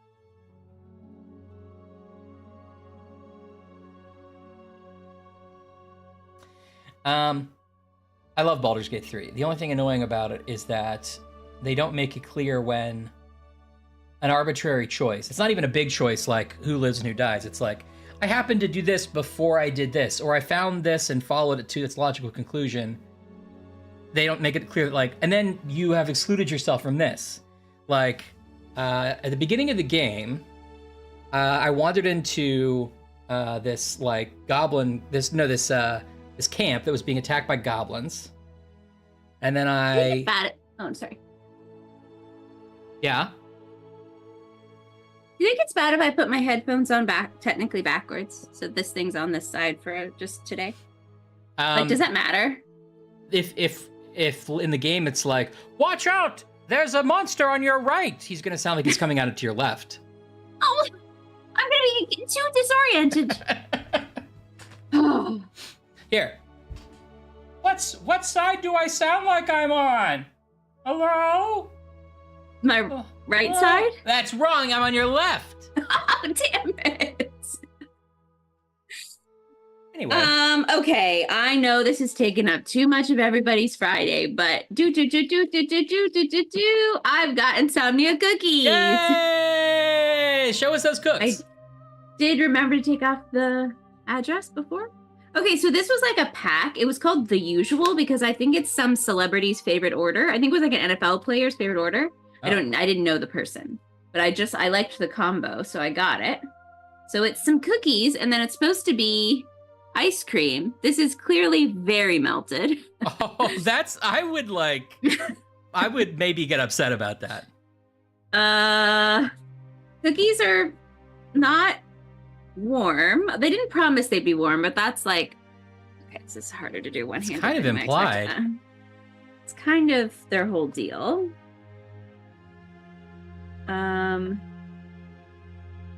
I love Baldur's Gate 3. The only thing annoying about it is that they don't make it clear when an arbitrary choice. It's not even a big choice like who lives and who dies. It's like, I happened to do this before I did this, or I found this and followed it to its logical conclusion. They don't make it clear, like, and then you have excluded yourself from this. Like, at the beginning of the game, I wandered into this like goblin, this camp that was being attacked by goblins, and then I Oh, I'm sorry. yeah. Do you think it's bad if I put my headphones on technically backwards? So this thing's on this side for just today. Like, does that matter? If in the game it's like, watch out, there's a monster on your right, he's gonna sound like he's coming out to your left. Oh, I'm gonna be too disoriented. Here. What side do I sound like I'm on? Hello? My right side? That's wrong, I'm on your left. Oh, damn it. Anyway. Okay, I know this has taken up too much of everybody's Friday, but I've got insomnia cookies. Yay! Show us those cooks. I did remember to take off the address before. Okay, so this was like a pack. It was called The Usual because I think it's some celebrity's favorite order. I think it was like an NFL player's favorite order. Oh. I didn't know the person, but I liked the combo, so I got it. So it's some cookies, and then it's supposed to be ice cream. This is clearly very melted. Oh, I would maybe get upset about that. Cookies are not warm. They didn't promise they'd be warm, but that's like, okay, this is harder to do one hand. It's kind of implied. It's kind of their whole deal.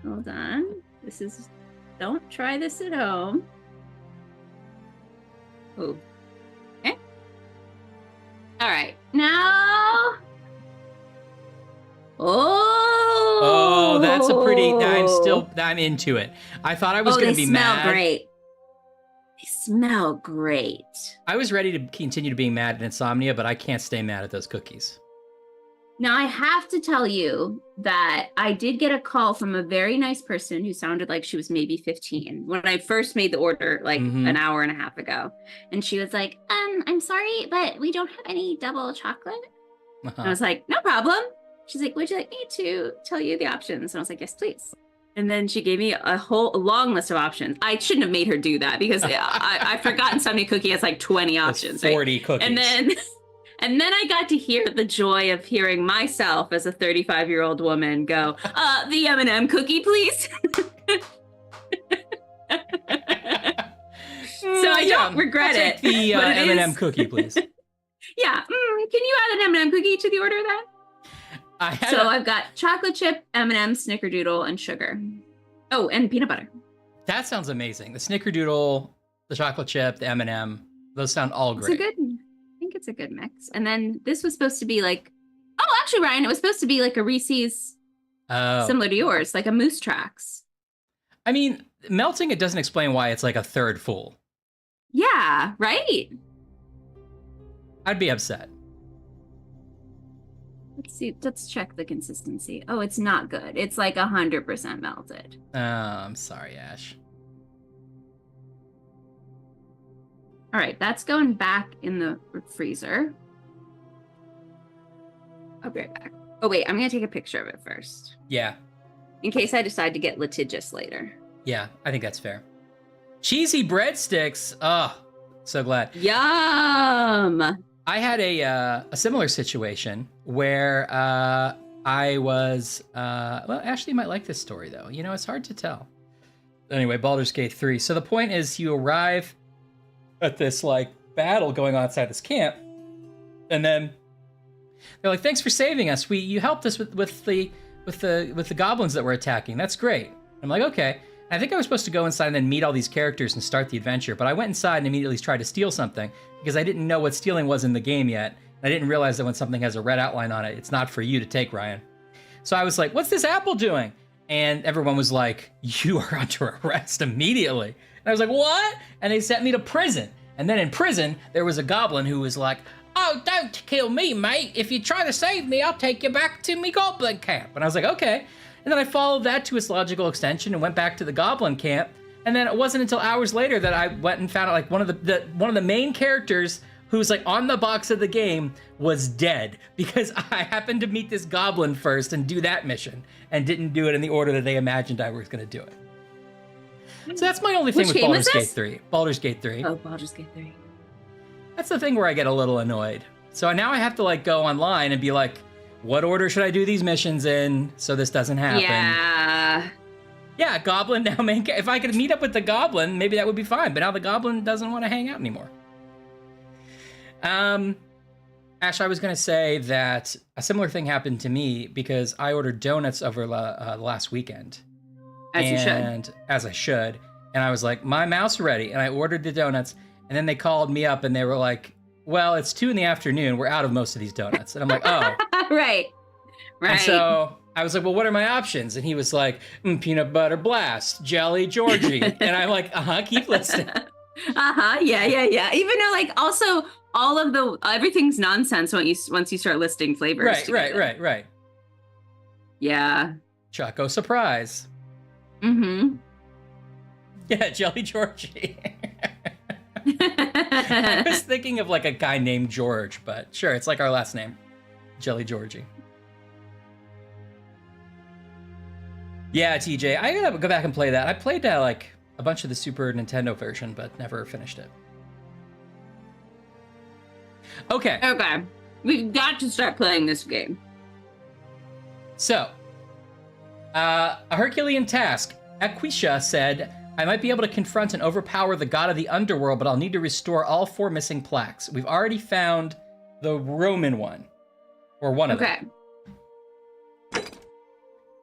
Hold on. Don't try this at home. Oh. Okay. All right. Now. Oh, that's a pretty. I'm into it. I thought I was going to be mad. They smell great. They smell great. I was ready to continue to being mad at Insomnia, but I can't stay mad at those cookies. Now, I have to tell you that I did get a call from a very nice person who sounded like she was maybe 15 when I first made the order, like an hour and a half ago. And she was like, I'm sorry, but we don't have any double chocolate. And I was like, no problem. She's like, would you like me to tell you the options? And I was like, yes, please. And then she gave me a long list of options. I shouldn't have made her do that because I forgot Insomnia Cookie has like 20 options. 40 right? cookies. And then I got to hear the joy of hearing myself as a 35-year-old woman go, the M&M cookie, please. So I don't regret I'll take the M&M cookie, please. Yeah. Can you add an M&M cookie to the order then? I've got chocolate chip, M&M, snickerdoodle, and sugar. Oh, and peanut butter. That sounds amazing. The snickerdoodle, the chocolate chip, the M&M, those sound all great. I think it's a good mix. And then this was supposed to be like, oh, actually, Ryan, it was supposed to be like a Reese's similar to yours, like a Moose Tracks. I mean, melting it doesn't explain why it's like a third full. Yeah, right? I'd be upset. Let's see. Let's check the consistency. Oh, it's not good. It's like 100% melted. Oh, I'm sorry, Ash. All right, that's going back in the freezer. I'll be right back. Oh, wait, I'm going to take a picture of it first. Yeah. In case I decide to get litigious later. Yeah, I think that's fair. Cheesy breadsticks. Oh, so glad. Yum! I had a similar situation where I was... well, Ashley might like this story, though. You know, it's hard to tell. Anyway, Baldur's Gate 3. So the point is you arrive at this, like, battle going on outside this camp, and then they're like, thanks for saving us. You helped us with the goblins that were attacking. That's great. I'm like, okay. And I think I was supposed to go inside and then meet all these characters and start the adventure, but I went inside and immediately tried to steal something because I didn't know what stealing was in the game yet. I didn't realize that when something has a red outline on it, it's not for you to take, Ryan. So I was like, what's this apple doing? And everyone was like, you are under arrest immediately. And I was like, what? And they sent me to prison. And then in prison, there was a goblin who was like, oh, don't kill me, mate. If you try to save me, I'll take you back to me goblin camp. And I was like, okay. And then I followed that to its logical extension and went back to the goblin camp. And then it wasn't until hours later that I went and found out like one of the main characters who's like on the box of the game was dead because I happened to meet this goblin first and do that mission and didn't do it in the order that they imagined I was going to do it. So that's my only thing Which with game is Baldur's Gate this? 3. Baldur's Gate 3. Oh, Baldur's Gate 3. That's the thing where I get a little annoyed. So now I have to like go online and be like, what order should I do these missions in so this doesn't happen? Yeah. Yeah, Goblin now main. If I could meet up with the Goblin, maybe that would be fine. But now the Goblin doesn't want to hang out anymore. Ash, I was gonna say that a similar thing happened to me because I ordered donuts over last weekend. As you should. As I should. And I was like, my mouse ready. And I ordered the donuts. And then they called me up and they were like, well, it's 2 p.m. We're out of most of these donuts. And I'm like, oh. Right. And so I was like, well, what are my options? And he was like, peanut butter blast, jelly Georgie. And I'm like, keep listening. Yeah. Even though, like, also all of the everything's nonsense once you start listing flavors. Right. Yeah. Choco surprise. Mm-hmm. Yeah, jelly Georgie. I was thinking of like a guy named George, but sure, it's like our last name, Jelly Georgie. Yeah, TJ, I gotta go back and play that. I played like a bunch of the Super Nintendo version, but never finished it. Okay. We've got to start playing this game. So, a Herculean task. Aquisha said, I might be able to confront and overpower the god of the underworld, but I'll need to restore all 4 missing plaques. We've already found the Roman one, or one of them.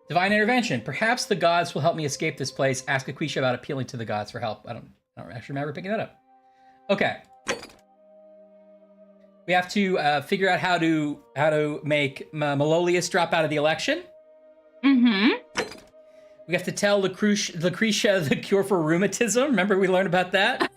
Divine intervention. Perhaps the gods will help me escape this place. Ask Aquisha about appealing to the gods for help. I don't actually remember picking that up. Okay. We have to figure out how to make Malolius drop out of the election. Mm-hmm. We have to tell Lucretia the cure for rheumatism. Remember we learned about that?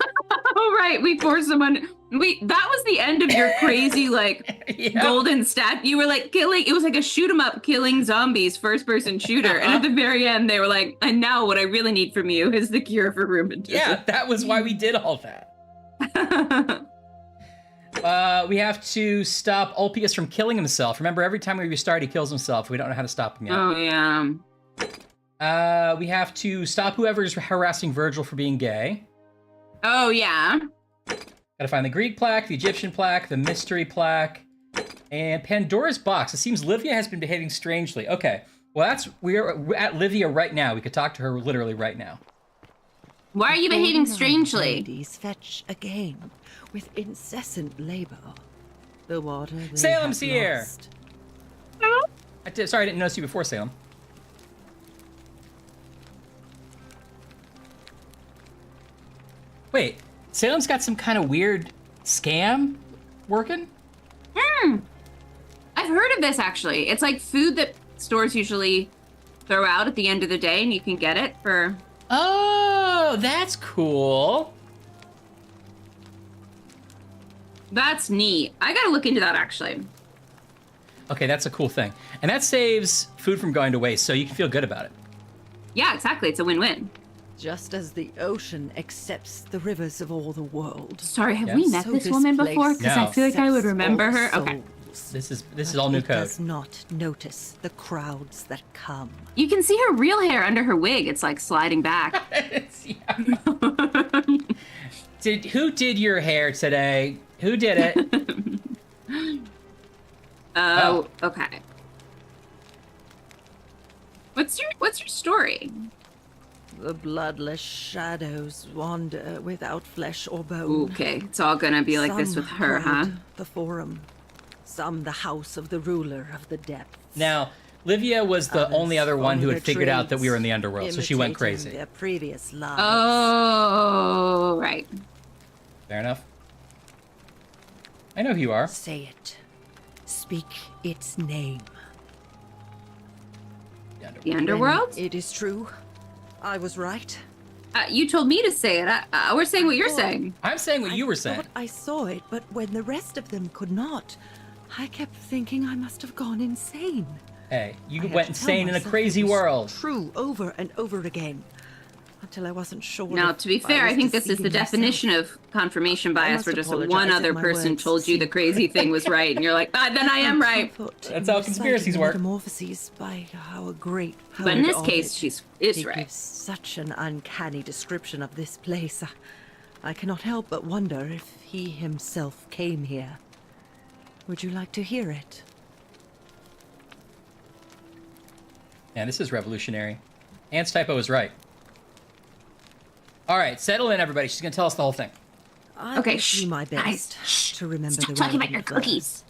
Oh, right. We forced someone. That was the end of your crazy, like, golden stat. You were like killing. It was like a shoot 'em up, killing zombies, first person shooter. And at the very end, they were like, and now what I really need from you is the cure for rheumatism. Yeah, that was why we did all that. We have to stop Ulpius from killing himself. Remember, every time we restart, he kills himself. We don't know how to stop him yet. Oh, yeah. We have to stop whoever's harassing Virgil for being gay. Oh, yeah. Gotta find the Greek plaque, the Egyptian plaque, the mystery plaque, and Pandora's box. It seems Livia has been behaving strangely. Okay, well, we're at Livia right now. We could talk to her literally right now. Why are you behaving strangely? Ladies fetch again with incessant labor. The water they Salem's have here. lost. Sorry, I didn't notice you before, Salem. Wait, Salem's got some kind of weird scam working? I've heard of this, actually. It's like food that stores usually throw out at the end of the day, and you can get it for... Oh, that's cool. That's neat. I gotta look into that, actually. Okay, that's a cool thing. And that saves food from going to waste, so you can feel good about it. Yeah, exactly. It's a win-win. Just as the ocean accepts the rivers of all the world. Sorry, have we met So this woman place before? Because I No. feel like I would accepts remember all her. Okay. souls. This is But all new it code. does not notice the crowds that come. You can see her real hair under her wig. It's like sliding back. Who did your hair today? Who did it? Oh, okay. What's your story? The bloodless shadows wander without flesh or bone. Okay, it's all gonna be like this Some with her, huh? guard the forum. Some the house of the ruler of the depths. Now, Livia was the Others only other one who follow had their figured out that we were in the trades, underworld, so she went imitating crazy. Their previous lives. Oh, right. Fair enough. I know who you are. Say it. Speak its name. The underworld? Then it is true. I was right. You told me to say it. We're saying what you're thought- saying. I'm saying what you were I saying. thought I saw it, but when the rest of them could not, I kept thinking I must have gone insane. Hey, you I had went to tell insane in a myself crazy it was world. True over and over again. until I wasn't sure. Now, if to be fair, I was think this is the deceiving myself. definition of confirmation bias, must where just apologize one if other my person words told you the seem crazy thing was right, and you're like, ah, then I am right. That's how conspiracies work. Metamorphoses by our great But in poet this case, Ovid. she is He right. gives such an uncanny description of this place. I cannot help but wonder if he himself came here. Would you like to hear it? Man, this is revolutionary. Ant's typo is right. All right, settle in, everybody. She's gonna tell us the whole thing. I Okay, will shh, do my guys, best shh. to remember Stop the talking about relevant your verbs. cookies.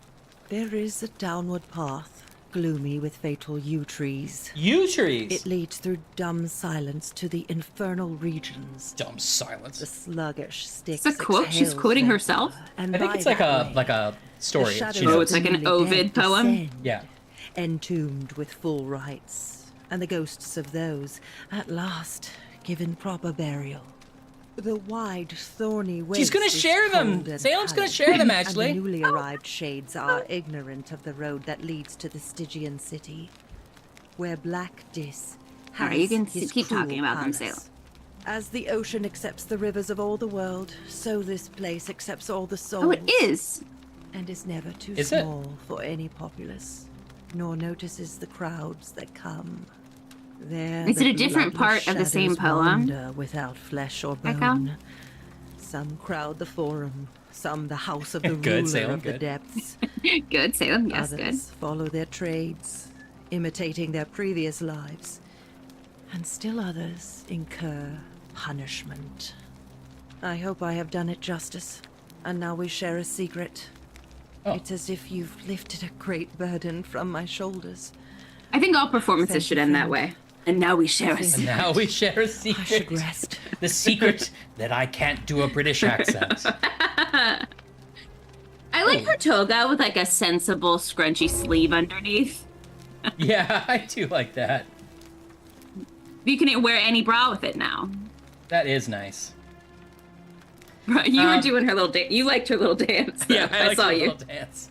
There is a downward path, gloomy with fatal yew trees. Yew trees. It leads through dumb silence to the infernal regions. Dumb The silence. sluggish Styx It's a quote? She's exhales quoting their herself? power, and I think by it's like that a way, story. the shadows She of Oh, knows. it's like an the newly Ovid dead poem? descend, Yeah. entombed with full rites, and the ghosts of those, at last, given proper burial. The wide, thorny waste She's gonna is share them. cold and Salem's gonna pallid, share them, and actually. the newly arrived shades are ignorant of the road that leads to the Stygian city, where Black Dis has Alright, you can his keep talking cruel about them, palace. Salem. As the ocean accepts the rivers of all the world, so this place accepts all the souls. Oh, it is. And is never too Is it? small for any populace, nor notices the crowds that come. There Is it the a different bloodless part of the same shadows poem? wander without flesh or Echo? bone. Some crowd the forum, some the house of the Good, ruler Salem, of the good. depths. Good, Salem. Yes, good. Others follow their trades, imitating their previous lives, and still others incur punishment. I hope I have done it justice, and now we share a secret. Oh. It's as if you've lifted a great burden from my shoulders. I think all performances Thank should you, end that friend. way. And now we share a Thank And secret. now we share a I should secret. rest. The secret that I can't do a British accent. I like her toga with like a sensible scrunchy sleeve underneath. Yeah, I do like that. You can wear any bra with it now. That is nice. You were doing her little dance. You liked her little dance. though. Yeah, I like saw the you. little dance.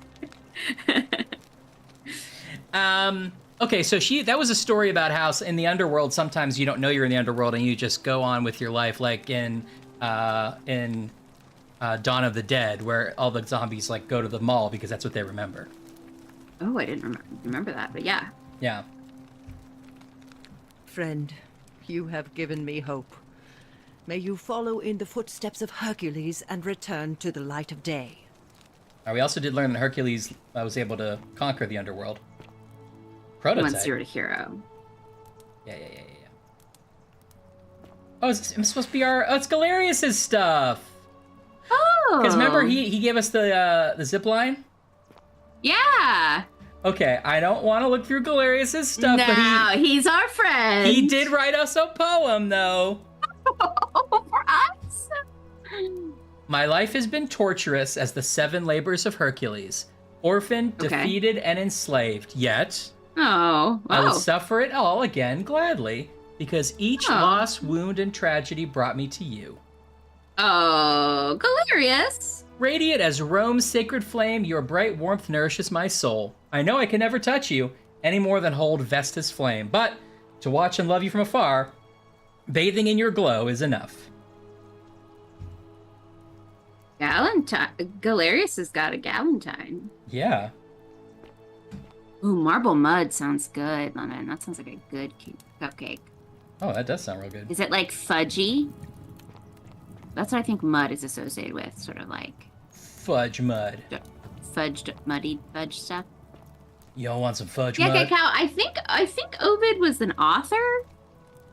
Okay, so that was a story about how in the underworld sometimes you don't know you're in the underworld and you just go on with your life, like in Dawn of the Dead, where all the zombies like go to the mall because that's what they remember. Oh, I didn't remember that, but yeah. Yeah. Friend, you have given me hope. May you follow in the footsteps of Hercules and return to the light of day. We also did learn that Hercules was able to conquer the underworld. Prototype. Once you're a hero. Yeah. Oh, it's supposed to be our... Oh, it's Galerius's stuff. Oh. Because remember, he gave us the zip line? Yeah. Okay, I don't want to look through Galerius's stuff, No, he's our friend. but he did write us a poem, though. For us. My life has been torturous as the 7 labors of Hercules. Orphaned, Okay. defeated, and enslaved. Yet, Oh. I would Oh. suffer it all again gladly, because each Oh. loss, wound, and tragedy brought me to you. Oh, Galerius. Radiant as Rome's sacred flame, your bright warmth nourishes my soul. I know I can never touch you, any more than hold Vesta's flame, but to watch and love you from afar, bathing in your glow is enough. Galerius has got a Galentine. Yeah. Ooh, marble mud sounds good, Lemon. That sounds like a good cupcake. Oh, that does sound real good. Is it like fudgy? That's what I think mud is associated with, sort of like Fudge mud. fudged, muddy fudge stuff. Y'all want some fudge Yeah, mud? Cow. I think Ovid was an author,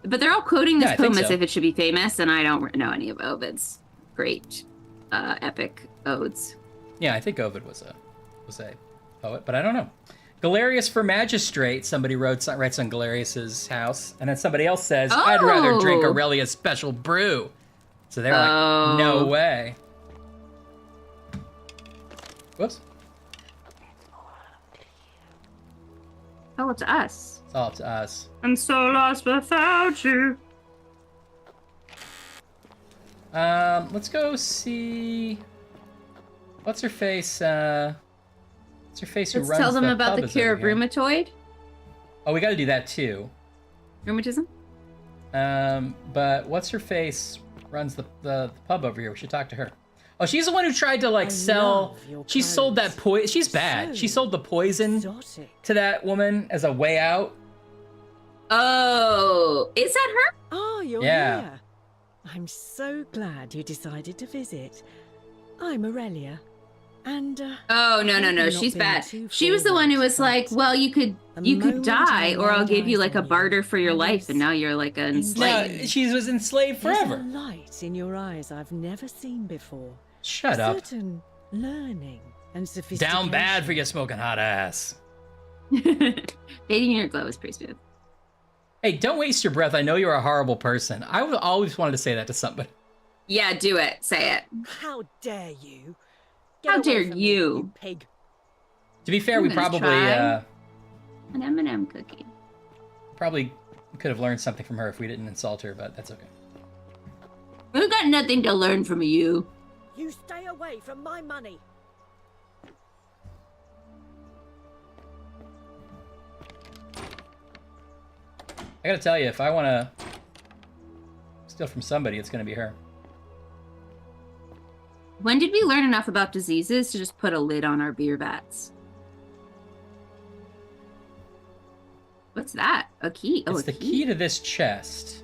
but they're all quoting this Yeah, I think poem as so. if it should be famous, and I don't know any of Ovid's great epic odes. Yeah, I think Ovid was a poet, but I don't know. Galerius for magistrate, somebody writes on Galerius's house, and then somebody else says, I'd rather drink Oh. Aurelia's special brew. So they're Oh. like, no way. Whoops. Oh, it's us. It's all up to us. I'm so lost without you. Let's go see... What's her face? What's her face who Let's runs tell them the about pub the is cure over of here. rheumatoid. Oh, we gotta do that too. Rheumatism? But what's her face runs the pub over here. We should talk to her. Oh, she's the one who tried to like sell. love your She sold that clothes. poison. She's bad. She So sold the poison Exotic. to that woman as a way out. Oh, is that her? Oh, you're Yeah. here. I'm so glad you decided to visit. I'm Aurelia. And Oh no, I've not she's been bad. too She was the one who was forward, like, but "Well, you could the moment die, I or I'll laid give you eyes like a on you, barter for your I life, and was now you're like an No, enslaved." she was enslaved there's forever. a light in your eyes I've never seen before. Shut a up. certain learning and sophistication. Down bad for you smoking hot ass. Dating your glow is pretty smooth. Hey, don't waste your breath. I know you're a horrible person. I would always wanted to say that to somebody. Yeah, do it. Say it. How dare you? How away dare from me, you. pig. To be fair, I'm we gonna probably try. An M&M cookie. probably could have learned something from her if we didn't insult her, but that's okay. We got nothing to learn from you. You stay away from my money. I gotta tell you, if I want to steal from somebody, it's gonna be her. When did we learn enough about diseases to just put a lid on our beer vats? What's that? A key? Oh, It's a the key to this chest.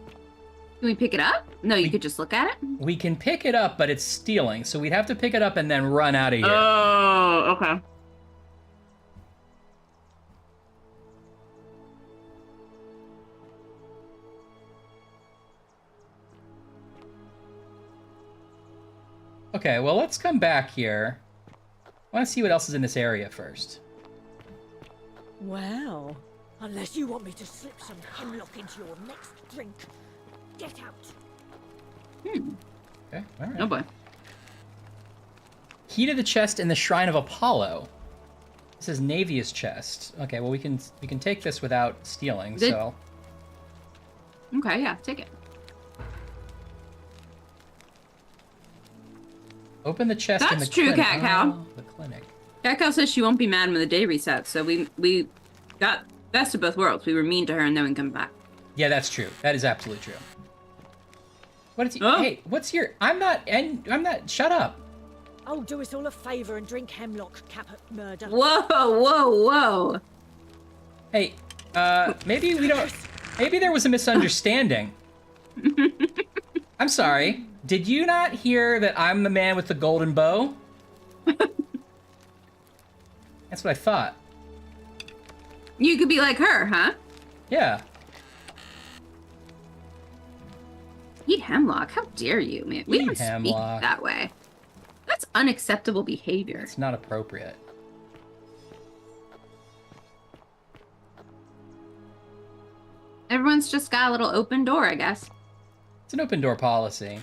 Can we pick it up? No, you could just look at it. We can pick it up, but it's stealing, so we'd have to pick it up and then run out of here. Oh, okay. Okay, well, let's come back here. I want to see what else is in this area first. Well, unless you want me to slip some hemlock into your next drink, get out. Okay, all right. Oh boy. Key to the chest in the Shrine of Apollo. This is Navia's chest. Okay, well we can take this without stealing. Did- So Okay, yeah, take it. open the chest in the That's true, clinic. Cat Cow. Oh, the clinic. Cat Cow says she won't be mad when the day resets, so we got best of both worlds. We were mean to her and then we come back. Yeah, that's true. That is absolutely true. What is? Oh. Hey, what's your? I'm not. Shut up. Oh, do us all a favour and drink hemlock, Caput Murder. Whoa, whoa, whoa. Hey, maybe we don't. Maybe there was a misunderstanding. I'm sorry. Did you not hear that I'm the man with the golden bow? That's what I thought. You could be like her, huh? Yeah. Eat hemlock. How dare you, man? We Eat don't speak hemlock. that way. That's unacceptable behavior. It's not appropriate. Everyone's just got a little open door, I guess. It's an open door policy.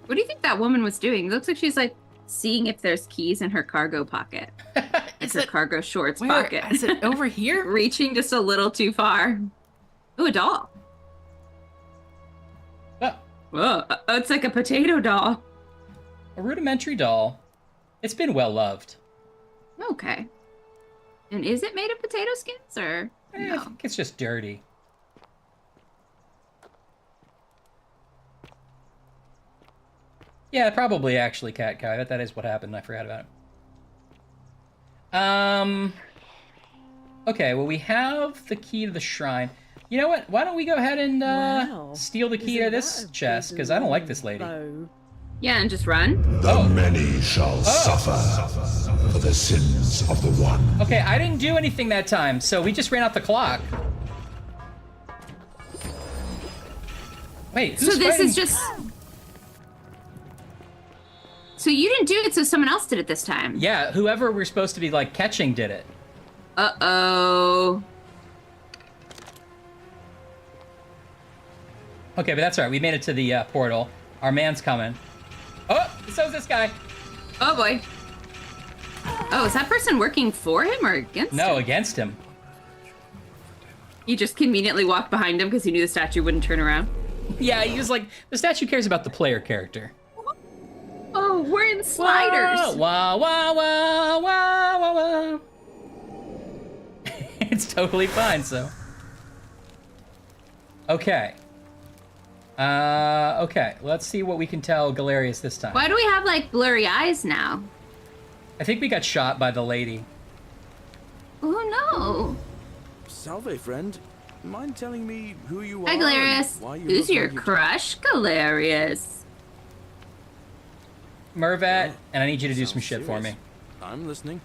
What do you think that woman was doing? It looks like she's like seeing if there's keys in her cargo pocket. It's her cargo shorts pocket. Is it over here? Reaching just a little too far. Ooh, a doll. Oh, Whoa, it's like a potato doll. a rudimentary doll. It's been well loved. Okay. And is it made of potato skins or I no? think it's just dirty. Yeah, probably actually, Cat Guy. That is what happened. I forgot about it. Okay, well, we have the key to the shrine. You know what? Why don't we go ahead and Wow. steal the key to Isn't this that a chest? big Because I don't like this lady. bow? Yeah, and just run. The many shall suffer for the sins of the one. Okay, I didn't do anything that time, so we just ran out the clock. Wait, who's So this fighting? is just. So you didn't do it, so someone else did it this time. Yeah, whoever we're supposed to be, like, catching did it. Uh-oh. Okay, but that's all right. We made it to the portal. Our man's coming. Oh, so's this guy. Oh boy. Oh, is that person working for him or against No, him? against him. He just conveniently walked behind him because he knew the statue wouldn't turn around. Yeah, he was like, the statue cares about the player character. Oh, we're in sliders. Wah, wah, wah, wah, wah, totally fine, so. Okay. Okay, let's see what we can tell Galerius this time. Why do we have like blurry eyes now? I think we got shot by the lady. Oh no. Salve, friend. Mind telling me who you Hi, are? Galerius. and why you Who's look your like you- crush, Galerius? Mervat, and I need you to do Sounds some shit for me. serious. I'm listening.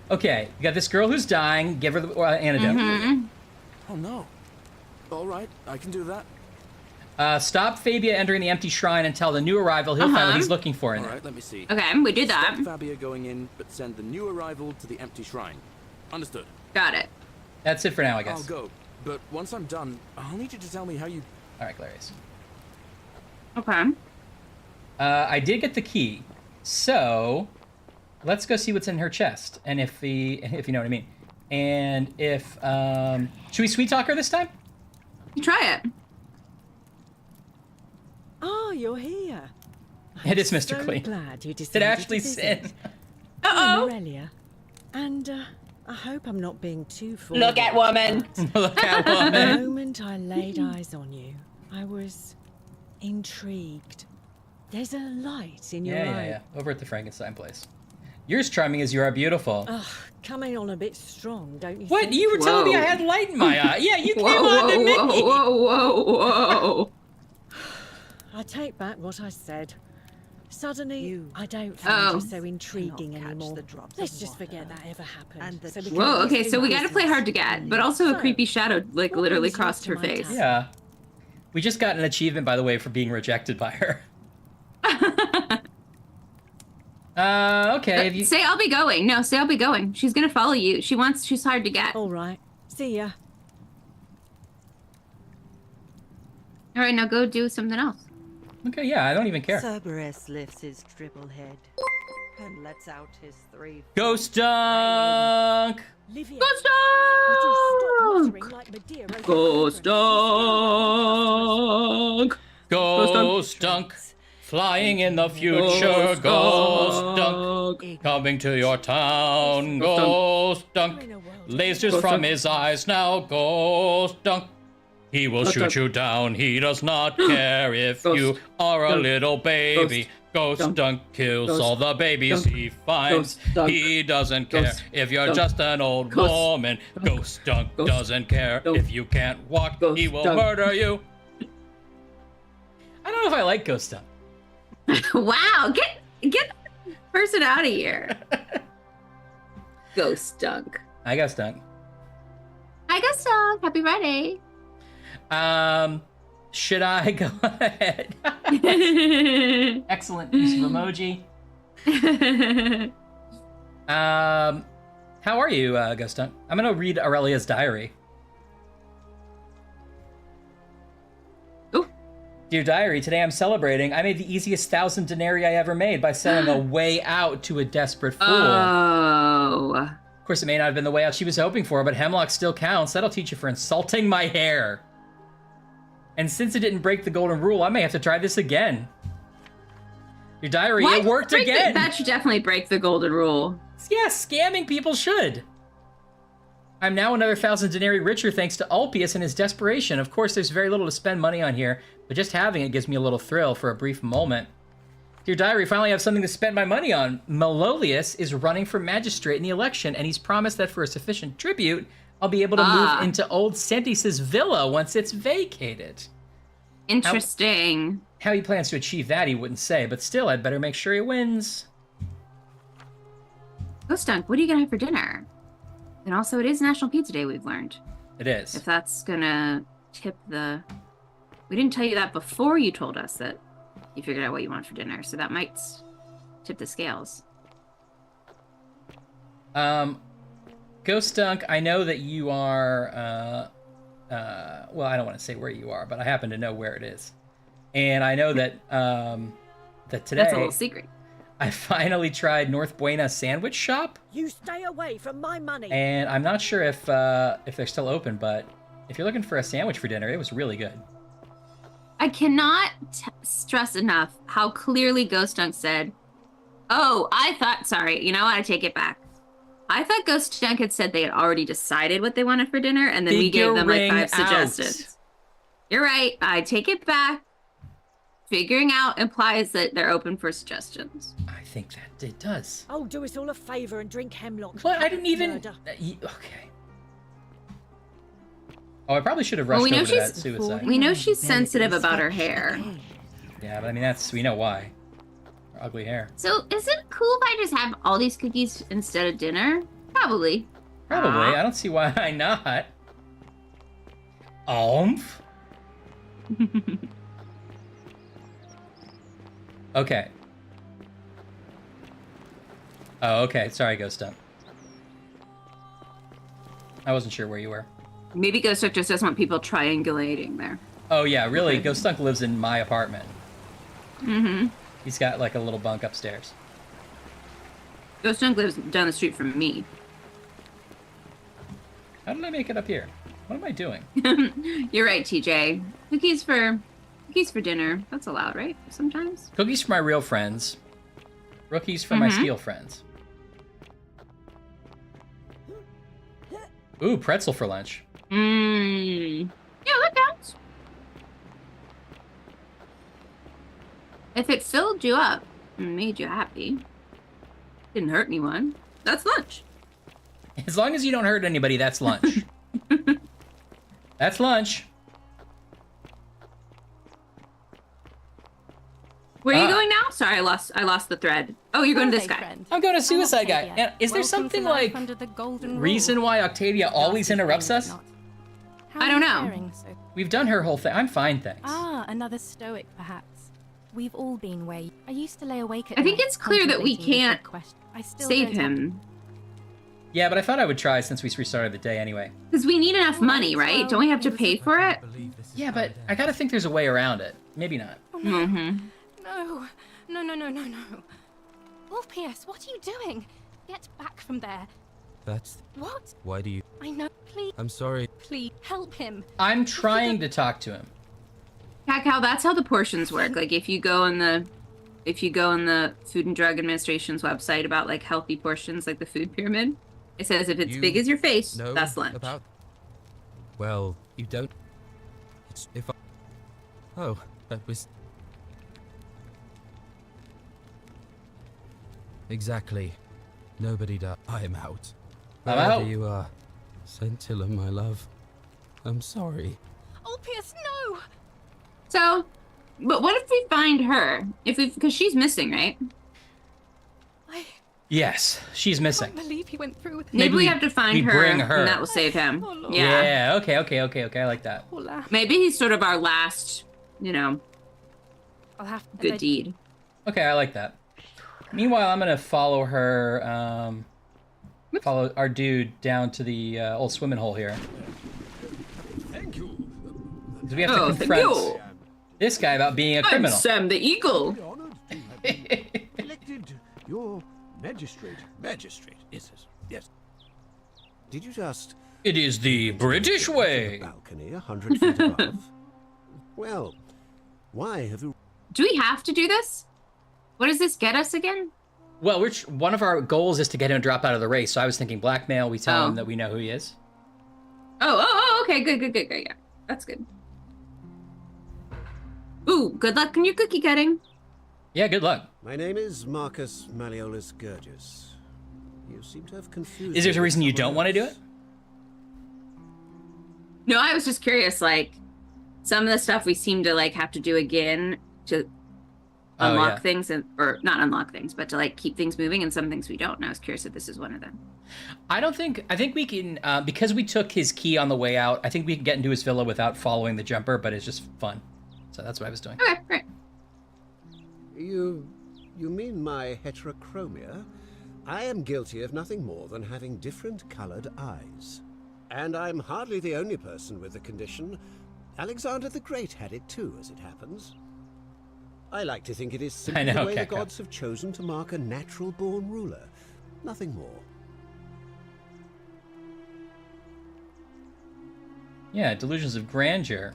Okay, you got this girl who's dying. Give her the antidote. Mm-hmm. Oh no. All right, I can do that. Stop Fabia entering the empty shrine and tell the new arrival he'll find what he's looking for in All there. right, let me see. Okay, we did that. Stop Fabia going in, but send the new arrival to the empty shrine. Understood. Got it. That's it for now, I I'll guess. go, but once I'm done, I'll need you to tell me how you. All right, Galerius. Okay. I did get the key, so let's go see what's in her chest, and if you know what I mean, and if should we sweet talk her this time? You try it. Oh, you're here. It is I'm Mr. so Clean. glad you Did decided Ashley to sin? visit. Uh I'm oh. Aurelia, and I hope I'm not being too Look at woman. Look at The woman. moment I laid eyes on you, I was intrigued. There's a light in your eye. Yeah. Over at the Frankenstein place. You're as charming as you are beautiful. Ugh, coming on a bit strong, don't you What? think? You were telling me I Whoa. had light in my eye. Yeah, you came Whoa, on to me. whoa. I take back what I said. Suddenly, You I don't find Oh. you so intriguing cannot catch anymore. the drops Let's of just water. forget that ever happened. And the So we Whoa, can Whoa, okay, stay so we gotta play hard to business. get, but also a So, creepy shadow like what literally brings you crossed to her my face. town? Yeah. We just got an achievement, by the way, for being rejected by her. Okay. Have you... Say I'll be going. No, say I'll be going. She's gonna follow you. She's hard to get. All right. See ya. All right, now go do something else. Okay, yeah, I don't even care. Cerberus lifts his triple head and lets out his 3. Ghost dunk! Livia, Ghost would you stop dunk! muttering like Madeira over Ghost children? dunk! Ghost dunk! Flying in the future, ghost dunk! Coming to your town, ghost dunk! Lasers from his eyes now, ghost dunk! He will shoot you down, he does not care if you are a little baby. Ghost dunk kills all the babies he finds. He doesn't care if you're just an old woman. Ghost dunk doesn't care if you can't walk, he will murder you. I don't know if I like Ghost Dunk. Wow, get that person out of here. Ghost dunk. I Ghost Dunk. Hi, Ghost dunk. Happy Friday. Should I go ahead? Excellent use of emoji. How are you, Ghost Dunk? I'm gonna read Aurelia's diary. Ooh. Dear diary, today I'm celebrating. I made the easiest 1,000 denarii I ever made by selling a way out to a desperate fool. Oh. Of course, it may not have been the way out she was hoping for, but hemlock still counts. That'll teach you for insulting my hair. And since it didn't break the golden rule, I may have to try this again. Your diary, it worked again. That should definitely break the golden rule. Yeah, scamming people should. I'm now another 1,000 denarii richer thanks to Ulpius and his desperation. Of course, there's very little to spend money on here, but just having it gives me a little thrill for a brief moment. Dear diary, finally have something to spend my money on. Malolius is running for magistrate in the election, and he's promised that for a sufficient tribute, I'll be able to move into old Sentis' villa once it's vacated. Interesting. How he plans to achieve that, he wouldn't say, but still, I'd better make sure he wins. Ghost dunk, what are you gonna have for dinner? And also, it is National Pizza Day, we've learned. It is. If that's gonna tip the... We didn't tell you that before you told us that you figured out what you want for dinner, so that might tip the scales. Ghost Dunk, I know that you are, well, I don't want to say where you are, but I happen to know where it is. And I know that, that today... That's a little secret. I finally tried North Buena Sandwich Shop. You stay away from my money. And I'm not sure if they're still open, but if you're looking for a sandwich for dinner, it was really good. I cannot stress enough how clearly Ghost Dunk said, oh, I thought, sorry, you know what, I take it back. I thought Ghost Junk had said they had already decided what they wanted for dinner, and then we gave them like 5 suggestions. You're right. I take it back. Figuring out implies that they're open for suggestions. I think that it does. Oh, do us all a favour and drink hemlock. What? I didn't even. Murder. Okay. Oh, I probably should have rushed Well, we know over to that she's suicide. we know she's sensitive about her hair. Yeah, but I mean we know why. Her ugly hair. So is it cool if I just have all these cookies instead of dinner? Probably. Probably. I don't see why not. Oomph. Okay. Oh, okay. Sorry, Ghost Duck. I wasn't sure where you were. Maybe Ghost Duck just doesn't want people triangulating there. Oh yeah, really? Ghost Dunk lives in my apartment. Mm-hmm. He's got like a little bunk upstairs. Ghost Dunk lives down the street from me. How did I make it up here? What am I doing? You're right, TJ. Cookies for dinner. That's allowed, right? Sometimes. Cookies for my real friends. Rookies for my steal friends. Ooh, pretzel for lunch. Mmm. Yeah, that counts. If it filled you up and made you happy, didn't hurt anyone, that's lunch. As long as you don't hurt anybody, that's lunch. That's lunch. Where are you going now? Sorry, I lost the thread. Oh, you're going to this guy. I'm going to Suicide Guy. And is there something like reason why Octavia always interrupts us? I don't know. We've done her whole thing. I'm fine, thanks. Ah, another stoic, perhaps. We've all been where I used to lay awake at I think night it's clear that we contemplating the can't big question. I still save don't have- him. Yeah, but I thought I would try since we restarted the day anyway. Because we need enough money, right? Don't we have to pay for it? Yeah, but I gotta think there's a way around it. Maybe not. Mm-hmm. No. Orpheus, what are you doing? Get back from there. That's... What? Why do you... I know. Please, I'm sorry. please, help him. I'm trying to talk to him. Cacao, that's how the portions work. Like if you go on the Food and Drug Administration's website about like healthy portions, like the food pyramid, it says if it's big as your face, that's lunch. About... Well, you don't... It's if I... Oh, that was... Exactly. Nobody does. I am out. I'm Wherever out. you are. Scintilla, my love. I'm sorry. Orpheus, no! So, but what if we find her? Because she's missing, right? Yes, she's missing. I can't believe he went through with it. Maybe we have to find her, bring her. and that will save him. Oh, Lord. Yeah. Okay, I like that. Poor lamb. Maybe he's sort of our last, I'll have to good deed. Okay, I like that. Meanwhile, I'm gonna follow her, follow our dude down to the old swimming hole here. Thank you. 'Cause we have to confront this guy about being a criminal. I'm Sam the Eagle. Honored to have elected your magistrate. Magistrate, is it? Yes. Did you just... It is the British way. Balcony 100 feet above? Well, why have you... Do we have to do this? What does this get us again? Well, one of our goals is to get him to drop out of the race. So I was thinking blackmail. We tell Oh. him that we know who he is. Oh, okay, good, yeah. That's good. Ooh, good luck in your cookie cutting. Yeah, good luck. My name is Marcus Malleolus Gurgis. You seem to have confused... Is there me a with reason you don't someone want to do else. it? No, I was just curious, like, some of the stuff we seem to, like, have to do again to unlock things, or not unlock things, but to, like, keep things moving, and some things we don't. And I was curious if this is one of them. I think we can, because we took his key on the way out, I think we can get into his villa without following the jumper, but it's just fun. So that's what I was doing. Okay, great. You mean my heterochromia? I am guilty of nothing more than having different colored eyes. And I'm hardly the only person with the condition. Alexander the Great had it too, as it happens. I like to think it is simply the way the gods have chosen to mark a natural-born ruler. Nothing more. Yeah, delusions of grandeur.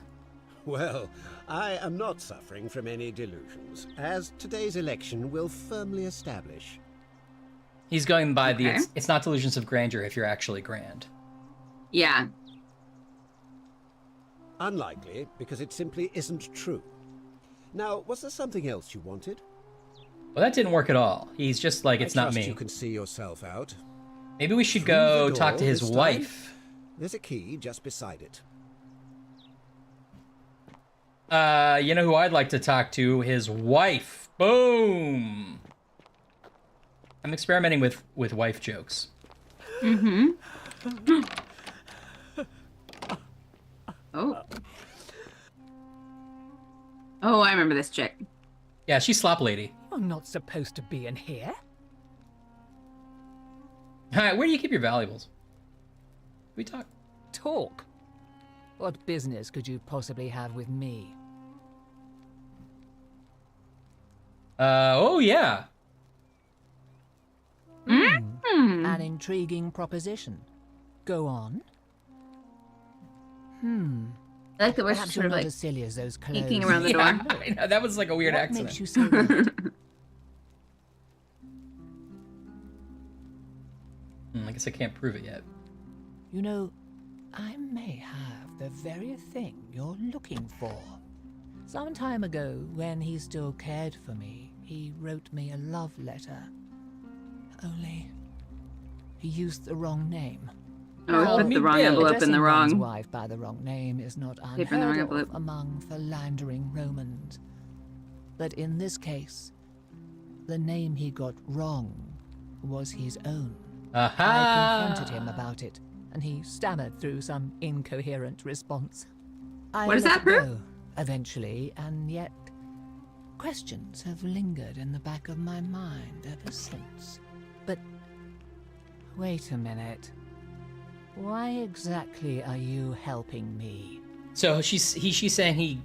Well, I am not suffering from any delusions, as today's election will firmly establish. He's going by the Okay. it's not delusions of grandeur if you're actually grand. Yeah. Unlikely, because it simply isn't true. Now, was there something else you wanted? Well, that didn't work at all. He's just like, it's I not trust me. You can see yourself out. Maybe we should Through go the talk door to his this time. wife. There's a key just beside it. You know who I'd like to talk to? His wife. Boom! I'm experimenting with wife jokes. Mm-hmm. Oh. Oh, I remember this chick. Yeah, she's slop lady. You're not supposed to be in here. Hi, where do you keep your valuables? We talk. Talk. What business could you possibly have with me? Oh yeah. An intriguing proposition. Go on. I like that we're Perhaps sort you're of not like as silly as those clothes. peeking around the door. Yeah, I know, that was like a weird What accident. makes you say that? I guess I can't prove it yet. You know, I may have the very thing you're looking for. Some time ago, when he still cared for me, he wrote me a love letter. Only, he used the wrong name. Oh, put the wrong envelope in Addressing the one's wrong. wife by the wrong name is not Paper in the wrong unheard of envelope. among philandering Romans. But in this case, the name he got wrong was his own. Aha! I confronted him about it, and he stammered through some incoherent response. I What does let that it prove? go eventually, and yet questions have lingered in the back of my mind ever since. But wait a minute. Why exactly are you helping me? So she's saying he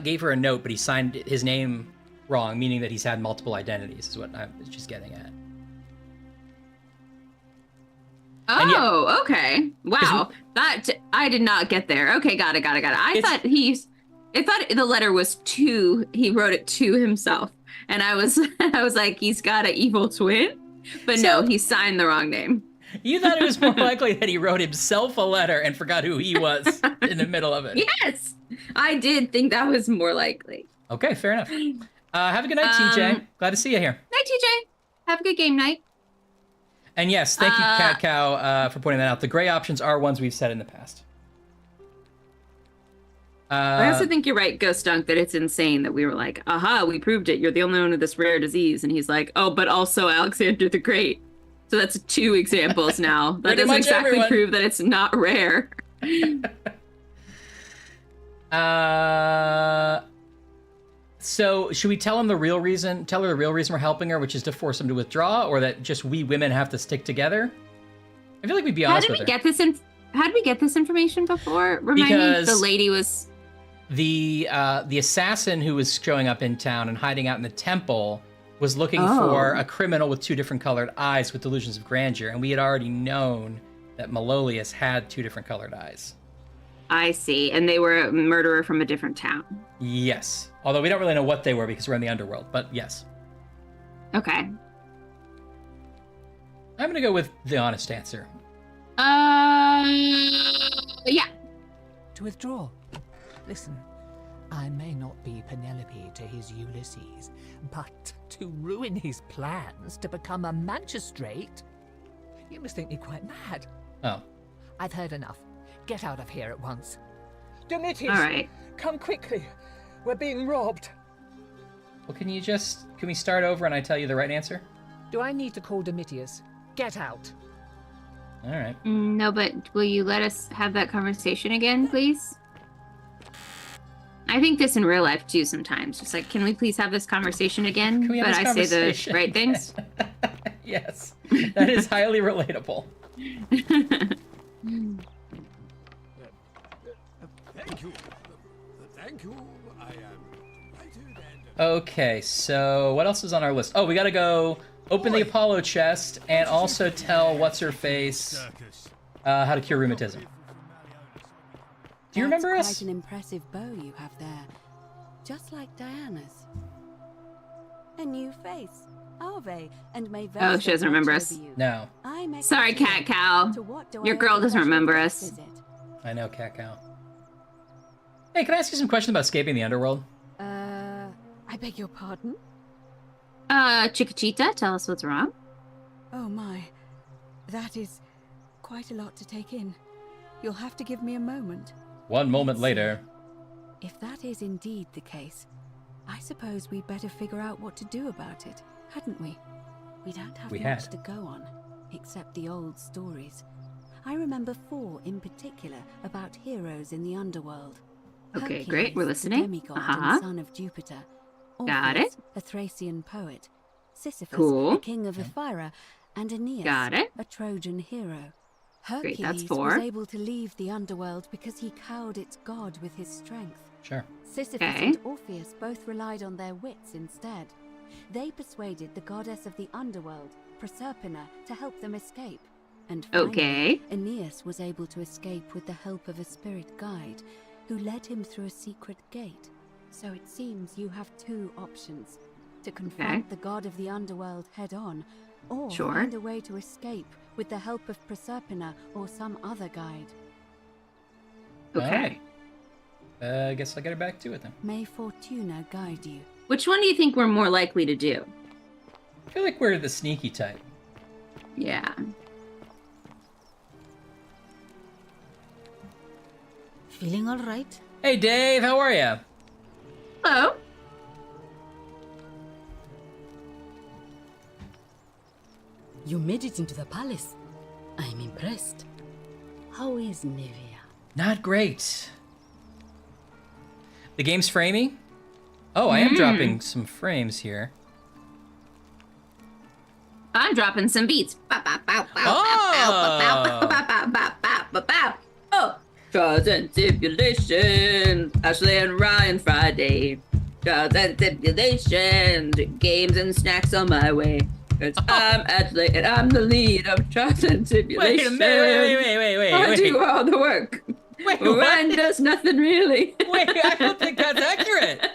gave her a note, but he signed his name wrong, meaning that he's had multiple identities. Is what she's getting at. Oh, okay. Wow. That I did not get there. Okay, got it. I thought the letter was he wrote it to himself. And I was like, he's got an evil twin. But no, he signed the wrong name. You thought it was more likely that he wrote himself a letter and forgot who he was in the middle of it. Yes, I did think that was more likely. Okay, fair enough. Have a good night, TJ. Glad to see you here. Night, TJ. Have a good game night. And yes, thank you, Cat Cow, for pointing that out. The gray options are ones we've said in the past. I also think you're right, Ghost Dunk, that it's insane that we were like, aha, we proved it. You're the only one with this rare disease. And he's like, oh, but also Alexander the Great. So that's 2 examples now. That Pretty doesn't much exactly everyone. prove that it's not rare. So should we tell her the real reason we're helping her, which is to force him to withdraw, or that just we women have to stick together? I feel like we'd be honest with her. How did we get this information before? Remind me, the Because lady was... The assassin who was showing up in town and hiding out in the temple was looking for a criminal with 2 different colored eyes with delusions of grandeur, and we had already known that Malolius had 2 different colored eyes. I see. And they were a murderer from a different town. Yes. Although we don't really know what they were because we're in the underworld, but yes. Okay. I'm gonna go with the honest answer. Yeah. To withdraw. Listen, I may not be Penelope to his Ulysses, but to ruin his plans to become a magistrate? You must think me quite mad. Oh. I've heard enough. Get out of here at once. Domitius, All right. come quickly. We're being robbed. Well, can we start over and I tell you the right answer? Do I need to call Domitius? Get out. All right. No, but will you let us have that conversation again, please? I think this in real life too sometimes. Just like, can we please have this conversation again? Can we have But this I say conversation the right things. Yes. That is highly relatable. Thank you. Thank you. I am delighted and... Okay, so what else is on our list? Oh, we gotta go open the Apollo chest and also tell what's-her-face how to cure rheumatism. Do you remember That's us? quite an impressive bow you have there. Just like Diana's. A new face. Ave, and may Oh, she doesn't remember us. No. Sorry, Cat Cow. Your girl doesn't remember us. I know, Cat Cow. Hey, can I ask you some questions about escaping the underworld? I beg your pardon? Chiquitita, tell us what's wrong. Oh my, that is quite a lot to take in. You'll have to give me a moment. One moment later. If that is indeed the case, I suppose we'd better figure out what to do about it, hadn't we? We don't have much to go on, except the old stories. I remember 4 in particular about heroes in the underworld. Okay, Hercules, great, we're listening. The demigod and son of Jupiter. Got Orpheus, it. a Thracian poet. Sisyphus, Cool. a king of Ephyra, and Aeneas, Got it. a Trojan hero. Great, Hercules that's was 4. able to leave the underworld because he cowed its god with his strength. Sure. Sisyphus Okay. and Orpheus both relied on their wits instead. They persuaded the goddess of the underworld, Proserpina, to help them escape. And finally, Okay. Aeneas was able to escape with the help of a spirit guide, who led him through a secret gate. So it seems you have 2 options: to confront the god of the underworld head-on, or Sure. find a way to escape with the help of Proserpina or some other guide. Okay. I guess I'll get her back to it then. May Fortuna guide you. Which one do you think we're more likely to do? I feel like we're the sneaky type. Yeah. Feeling all right? Hey, Dave, how are ya? Hello. You made it into the palace. I'm impressed. How is Nevia? Not great. The game's framing? Oh, I am dropping some frames here. I'm dropping some beats. Oh! Trials and tribulations, Ashley and Ryan Friday. Trials and tribulations, games and snacks on my way. Cause I'm Ashley and I'm the lead of Trials and Tribulations. Wait. I do all the work. Wait, Ryan what? does nothing really. Wait, I don't think that's accurate.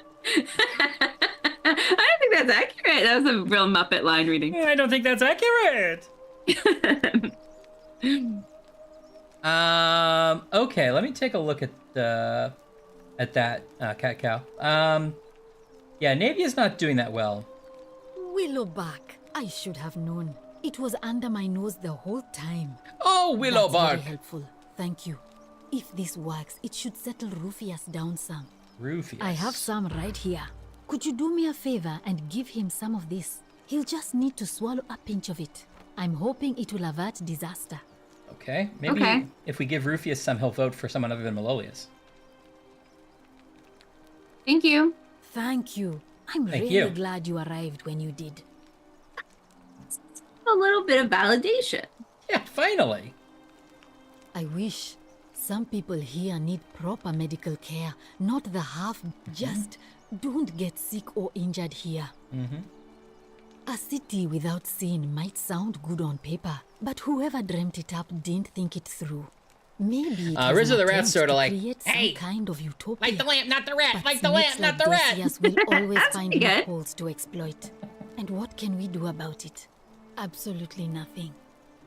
I don't think that's accurate. That was a real Muppet line reading. I don't think that's accurate. Okay, let me take a look at that Cat Cow. Yeah, Navia's not doing that well. Willowbark. I should have known. It was under my nose the whole time. Oh, That's very Willowbark. helpful. Thank you. If this works, it should settle Rufius down some. Rufius. I have some right here. Could you do me a favor and give him some of this? He'll just need to swallow a pinch of it. I'm hoping it will avert disaster. Okay, maybe Okay. if we give Rufius some, he'll vote for someone other than Malolius. Thank you. Thank you. I'm Thank really you. glad you arrived when you did. A little bit of validation. Yeah, finally. I wish. Some people here need proper medical care, not the half. Just don't get sick or injured here. A city without sin might sound good on paper, but whoever dreamt it up didn't think it through. Maybe it was Rizzo an the rat's attempt sorta to like, create "Hey, some kind of utopia. Like the lamp, not the rat. But Like the snakes lamp, not like the rat. Decius will always That's find pretty good. loopholes to exploit. And what can we do about it? Absolutely nothing.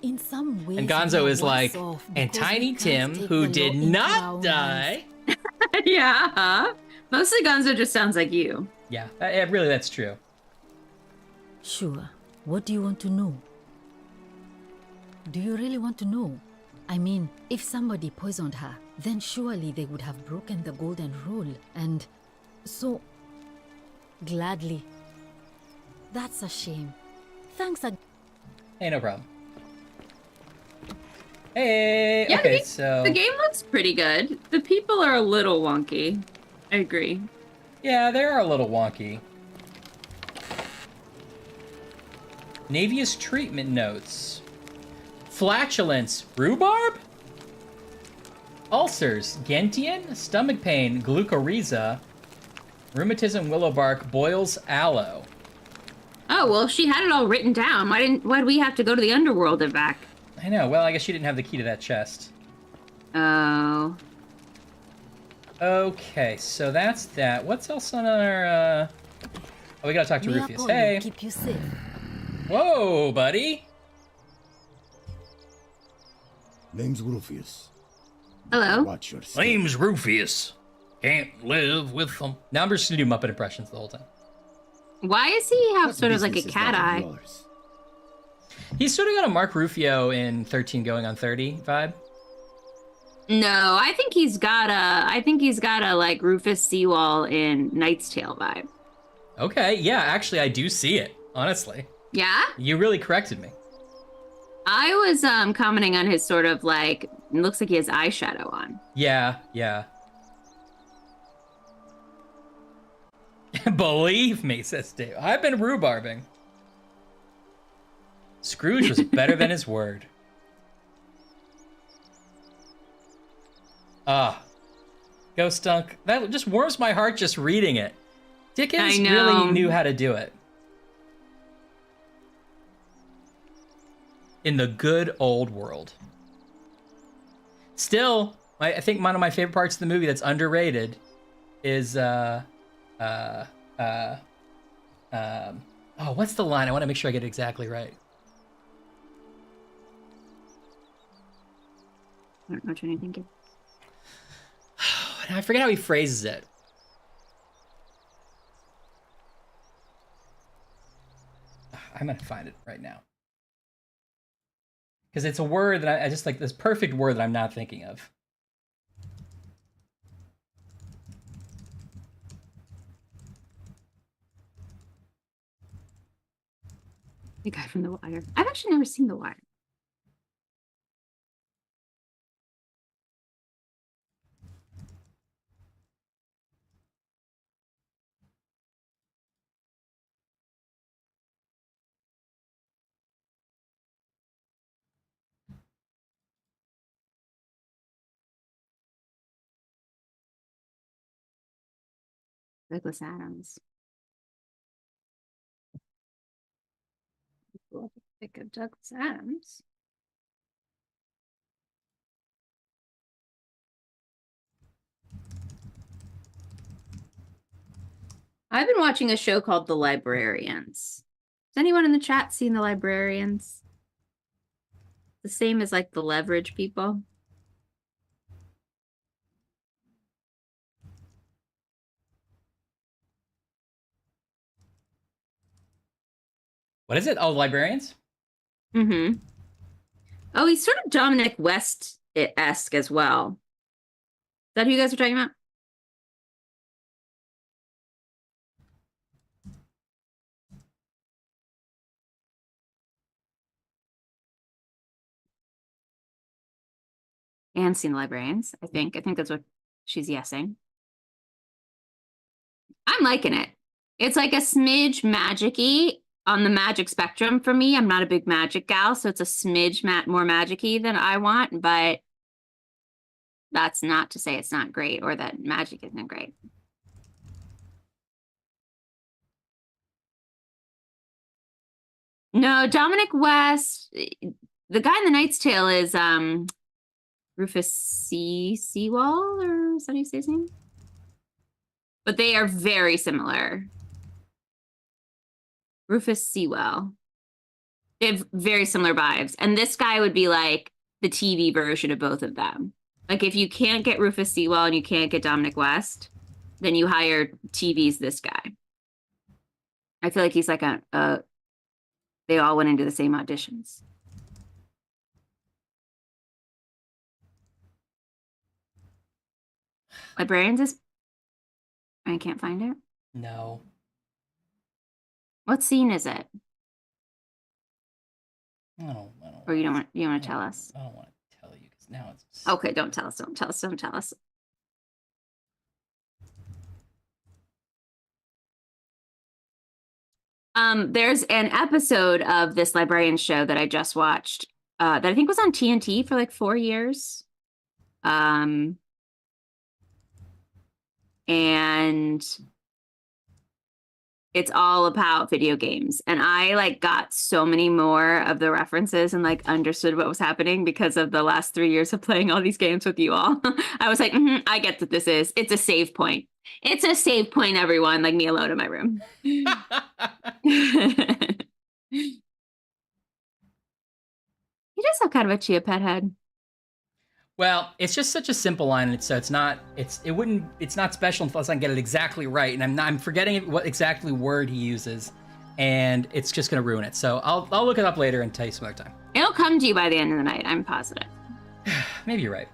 In some ways, And Gonzo we are is like, worse off and because we Tiny can't Tim, take who the did law into our not own die. hands. Yeah. Mostly Gonzo just sounds like you. Yeah, really, that's true. Sure. What do you want to know? Do you really want to know? I mean, if somebody poisoned her, then surely they would have broken the golden rule. And so, gladly. That's a shame. Thanks again. Hey, no problem. Hey, Yeah, okay, so... The game looks pretty good. The people are a little wonky. I agree. Yeah, they are a little wonky. Navius treatment notes. Flatulence, rhubarb? Ulcers, gentian, stomach pain, glucoriza, rheumatism, willowbark, boils, aloe. Oh, well, if she had it all written down, why'd we have to go to the underworld and back? I know, well, I guess she didn't have the key to that chest. Oh. Okay, so that's that. What's else on our, Oh, we gotta talk to May Rufius. Apollo Hey! keep you safe. Whoa, buddy. Name's Rufius. Hello. Watch your step. Name's Rufius. Can't live with them. Now I'm just gonna do Muppet impressions the whole time. Why does he have What sort of like a business is cat that of eye? yours? He's sort of got a Mark Rufio in 13 going on 30 vibe. No, I think he's got a like Rufus Sewell in Knight's Tale vibe. Okay, yeah, actually I do see it, honestly. Yeah? You really corrected me. I was commenting on his sort of like, it looks like he has eyeshadow on. Yeah. Believe me, says Dave. I've been rhubarbing. Scrooge was better than his word. Ghost Dunk. That just warms my heart just reading it. Dickens really knew how to do it. In the good old world. Still, I think one of my favorite parts of the movie that's underrated is oh, what's the line? I want to make sure I get it exactly right. I don't know what you're thinking. I forget how he phrases it. I'm gonna find it right now. Because it's a word that I just like, this perfect word that I'm not thinking of. The guy from The Wire. I've actually never seen The Wire. Douglas Adams. Pick of Douglas Adams. I've been watching a show called The Librarians. Has anyone in the chat seen The Librarians? The same as like The Leverage people. What is it? Oh, Librarians? Mm-hmm. Oh, he's sort of Dominic West-esque as well. Is that who you guys are talking about? And seen The Librarians, I think. I think that's what she's yesing. I'm liking it. It's like a smidge magic-y on the magic spectrum for me. I'm not a big magic gal, so it's a smidge more magic-y than I want, but that's not to say it's not great or that magic isn't great. No, Dominic West, the guy in The Knight's Tale is Rufus Sewell, or is that how you say his name? But they are very similar. Rufus Sewell. They have very similar vibes. And this guy would be like the TV version of both of them. Like if you can't get Rufus Sewell and you can't get Dominic West, then you hire TV's this guy. I feel like he's like they all went into the same auditions. Librarians is... I can't find it. No. What scene is it? I don't or you don't want to tell us? I don't want to tell you because now it's... Okay, don't tell us. Don't tell us. Don't tell us. There's an episode of this Librarian show that I just watched that I think was on TNT for like 4 years. And it's all about video games. And I like got so many more of the references and like understood what was happening because of the last 3 years of playing all these games with you all. I was like, I get what this is. It's a save point. It's a save point, everyone. Like me alone in my room. kind of a Chia Pet head. Well, it's just such a simple line, so it's not special unless I get it exactly right, and I'm forgetting what exactly word he uses, and it's just gonna ruin it. So I'll look it up later and tell you some other time. It'll come to you by the end of the night, I'm positive. Maybe you're right.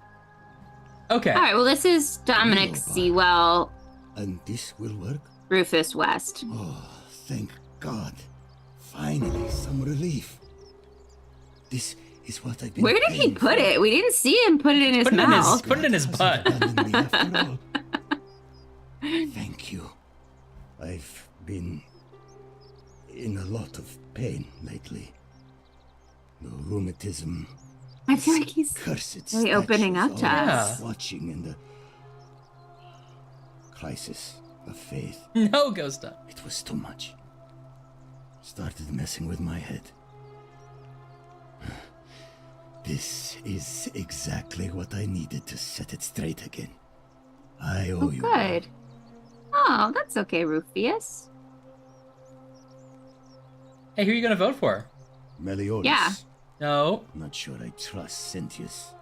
Okay. All right, well, this is Dominic Sewell, And this will work? Rufus West. Oh, thank God. Finally, some relief. This is what I've been Where did he paying put for. it? We didn't see him put it in his mouth. Put it in his butt. Abandoned me after all. Thank you. I've been in a lot of pain lately. The rheumatism. I feel like he's cursed really opening up statues, to all us. watching in the crisis of faith. No, Ghosta. It was too much. Started messing with my head. This is exactly what I needed to set it straight again. I owe you. Good. Oh, that's okay, Rufus. Hey, who are you gonna vote for? Meliodas. Yeah. No. Not sure I trust Sentius.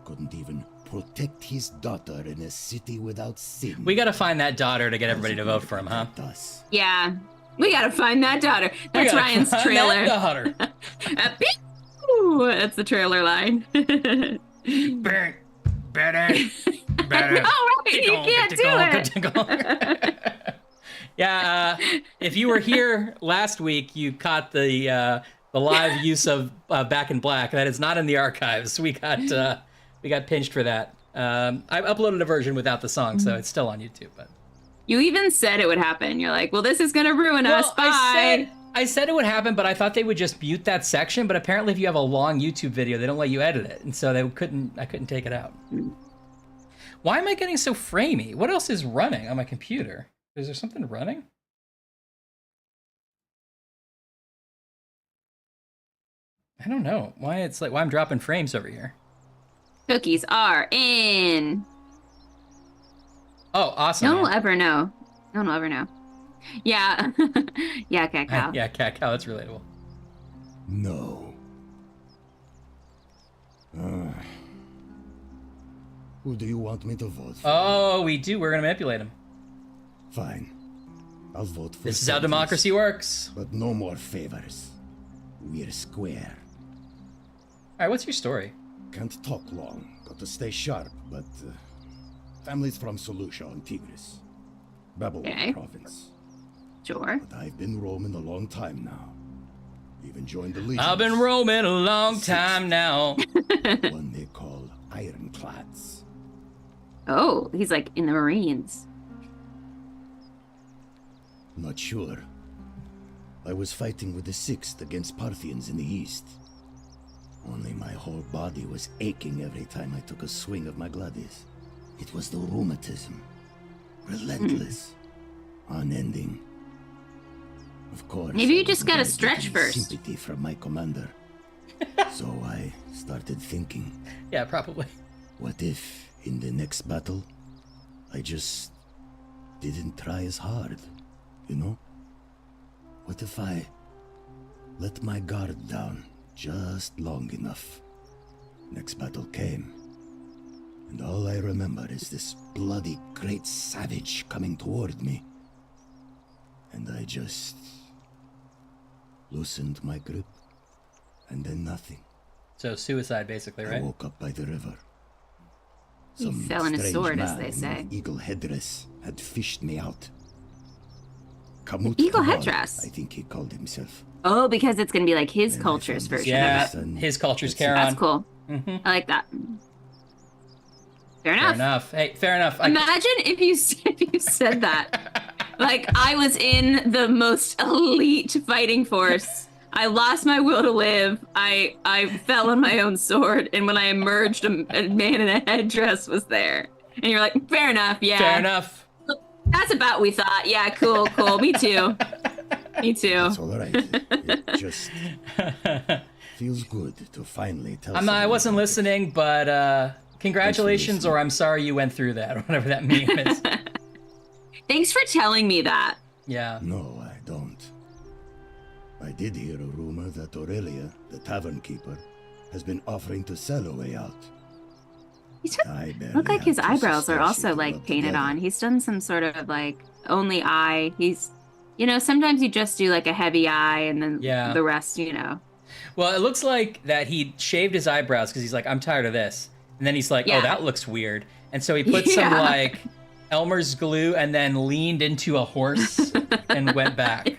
Couldn't even protect his daughter in a city without sin. We gotta find that daughter to get everybody to vote for him, huh? Yeah. We gotta find that daughter. We That's gotta Ryan's find trailer. that daughter. Pew! That's the trailer line. Better. Better. Oh, right. You can't do it. Yeah, if you were here last week, you caught the live use of Back in Black. That is not in the archives. We got pinched for that. I uploaded a version without the song, so it's still on YouTube. But You even said it would happen. You're like, well, this is gonna ruin us. Bye. I said it would happen, but I thought they would just mute that section. But apparently, if you have a long YouTube video, they don't let you edit it, and so I couldn't take it out. Why am I getting so framey? What else is running on my computer? Is there something running? I don't know why I'm dropping frames over here. Cookies are in. Oh, awesome! No one will ever know. No one will ever know. Yeah, yeah, Cat Cow. Yeah, Cat Cow. That's relatable. No. Who do you want me to vote for? Oh, we do. We're gonna manipulate him. Fine. I'll vote for This is how Sentius, democracy works. But no more favors. We're square. All right, what's your story? Can't talk long. Got to stay sharp, but family's from Seleucia on Tigris. Babylon province. Sure. But I've been roaming a long time now. Even joined the Legion. I've been roaming a long time now. One they call Ironclads. Oh, he's like in the Marines. Not sure. I was fighting with the 6th against Parthians in the east. Only my whole body was aching every time I took a swing of my gladius. It was the rheumatism. Relentless. Unending. Of course. Maybe you I just wasn't gotta gonna stretch get any first. Sympathy from my commander. So I started thinking. Yeah, probably. What if, in the next battle, I just didn't try as hard, you know? What if I let my guard down just long enough? Next battle came, and all I remember is this bloody great savage coming toward me. And I just loosened my grip, and then nothing. So suicide, basically, I right? woke up by the river. He Some fell in a strange sword, as man they in say. an eagle headdress had fished me out. Kamut Eagle Kabal, headdress? I think he called himself. Oh, because it's gonna be like his culture's version Yeah, of it. his culture's Charon. That's cool. Mm-hmm. I like that. Fair enough. Fair enough. Hey, fair enough. Imagine if you said that. Like, I was in the most elite fighting force. I lost my will to live. I fell on my own sword, and when I emerged, a man in a headdress was there. And you're like, fair enough, yeah. Fair enough. That's about what we thought. Yeah, cool. Me too. Me too. It's all right. It just feels good to finally tell. I wasn't listening, but congratulations, or I'm sorry you went through that, or whatever that meme is. Thanks for telling me that. Yeah. No, I don't. I did hear a rumor that Aurelia, the tavern keeper, has been offering to sell a way out. I barely Look like have his two eyebrows are also suspicion to like rub painted together. on. He's done some sort of like only eye. He's, you know, sometimes you just do like a heavy eye and then Yeah. the rest, you know. Well, it looks like that he shaved his eyebrows because he's like, I'm tired of this. And then he's like, Yeah. oh, that looks weird. And so he put some Yeah. like Elmer's glue and then leaned into a horse and went back,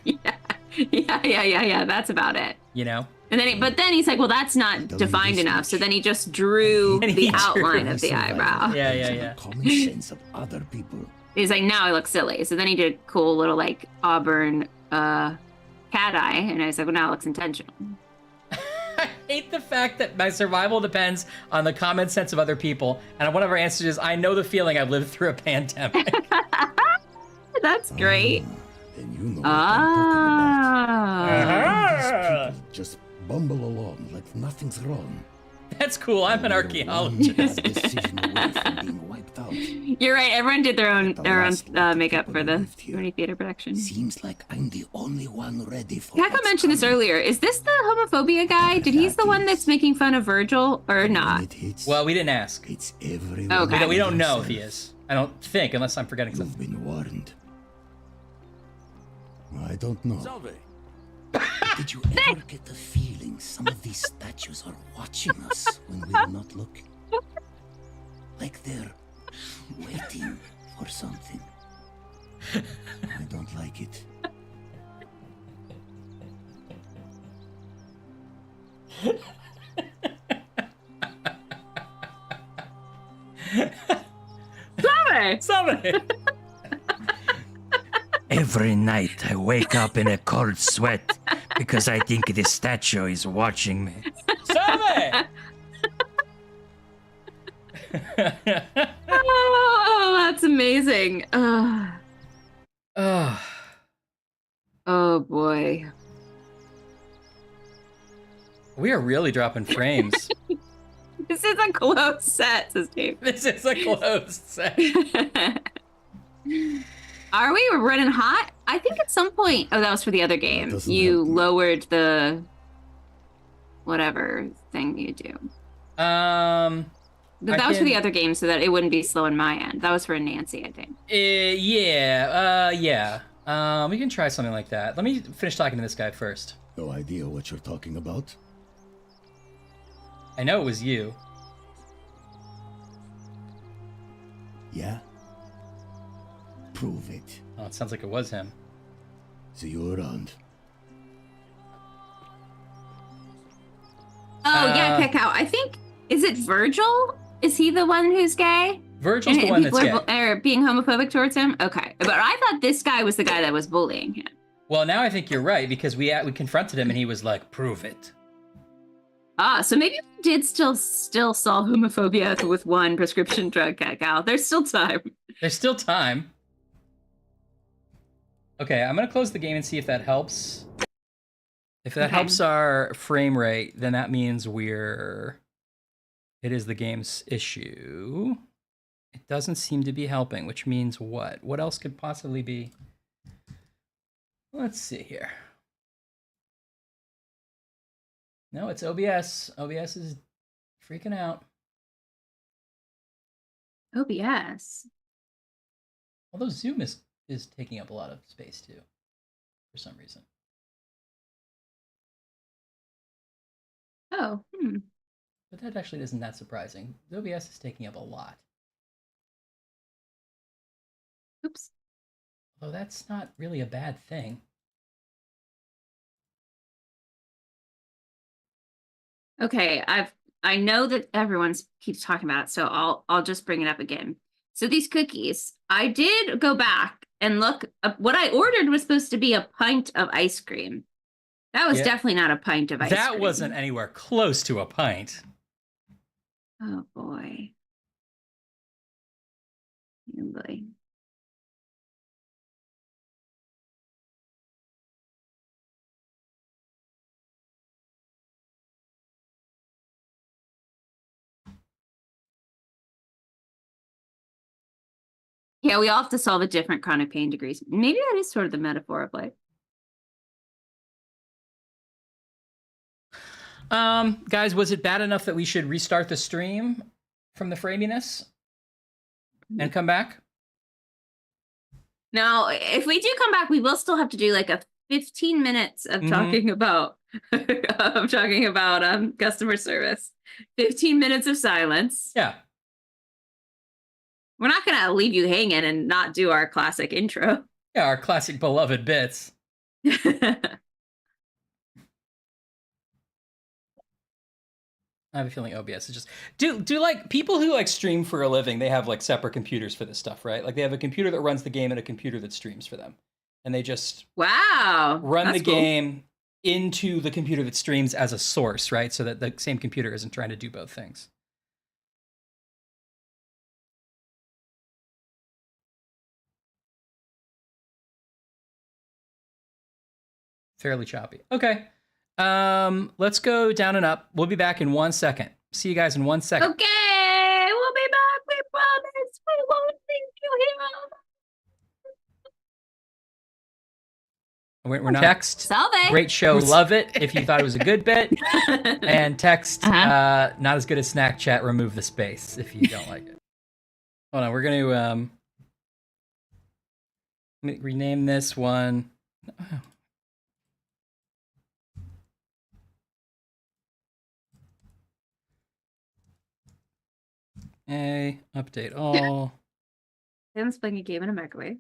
Yeah. That's about it. you know? And then, but then he's like, well, that's not Don't defined this enough. much. So then he just drew And he the drew outline My of the survival eyebrow. Yeah, depends on yeah. the common sense of other people. He's like, now I look silly. So then he did a cool little like auburn cat eye. And I was like, well, now it looks intentional. I hate the fact that my survival depends on the common sense of other people. And one of our answers is, I know the feeling I've lived through a pandemic. That's great. Then you know what I'm talking about. Uh-huh. These people just bumble along like nothing's wrong. That's cool. I'm an We're one archaeologist. bad decision away from being wiped out. You're right. Everyone did their own The last lot of makeup people for who the lived here. community theater production. Seems like I'm the only one ready for. Kako what's mentioned this coming. earlier. Is this the homophobia guy? Did he's the one that's making fun of Virgil or When not? it hits, Well, we didn't ask. it's everyone. Okay. We don't know if themselves. he is. I don't think, unless I'm forgetting something. You've been warned. I don't know. But did you ever get the feeling some of these statues are watching us when we're not looking? Like they're waiting for something. I don't like it. Sorry. Somebody. Every night I wake up in a cold sweat because I think the statue is watching me. Somebody. Oh, that's amazing. Oh, Oh boy. we are really dropping frames. This is a close set, says Dave. This is a closed set. Are we running hot? I think at some point. Oh, that was for the other game. doesn't You help me. lowered the whatever thing you do. I But that was for can- the other game, so that it wouldn't be slow on my end. That was for Nancy, I think. Yeah. We can try something like that. Let me finish talking to this guy first. No idea what you're talking about. I know it was you. Yeah? Prove it. Oh, it sounds like it was him. See you around. Oh yeah, Cacao. I think is it Virgil? Is he the one who's gay? Virgil's the one that's gay. Or being homophobic towards him? Okay. But I thought this guy was the guy that was bullying him. Well, now I think you're right because we confronted him and he was like, "Prove it." Ah, so maybe we did still solve homophobia with one prescription drug, Cacao. There's still time. There's still time. Okay, I'm gonna close the game and see if that helps. If that Okay. helps our frame rate, then that means it is the game's issue. It doesn't seem to be helping, which means what? What else could possibly be? Let's see here. No, it's OBS. OBS is freaking out. OBS. Although Zoom is taking up a lot of space too, for some reason. Oh, But that actually isn't that surprising. OBS is taking up a lot. Oops. Although that's not really a bad thing. Okay, I know that everyone keeps talking about it, so I'll just bring it up again. So these cookies, I did go back and look up. What I ordered was supposed to be a pint of ice cream. That was Yeah. definitely not a pint of ice cream. That wasn't anywhere close to a pint. Oh boy. Oh boy. Yeah, we all have to solve a different chronic pain degrees. Maybe that is sort of the metaphor of life. Guys, was it bad enough that we should restart the stream from the framiness and come back? Now, if we do come back, we will still have to do like a 15 minutes of talking about customer service. 15 minutes of silence. Yeah. We're not gonna leave you hanging and not do our classic intro. Yeah, our classic beloved bits. I have a feeling OBS is just do like people who like stream for a living, they have like separate computers for this stuff, right? Like they have a computer that runs the game and a computer that streams for them. And they just run the game into the computer that streams as a source, right? So that the same computer isn't trying to do both things. Fairly choppy. Okay. Let's go down and up. We'll be back in 1 second. See you guys in 1 second. Okay, we'll be back. We promise. We won't leave you here. We're not text. Salve. Great show. Love it. If you thought it was a good bit. And text. Not as good as Snack Chat. Remove the space if you don't like it. Hold on. We're going to rename this one. Update all. Sam's playing a game in a microwave.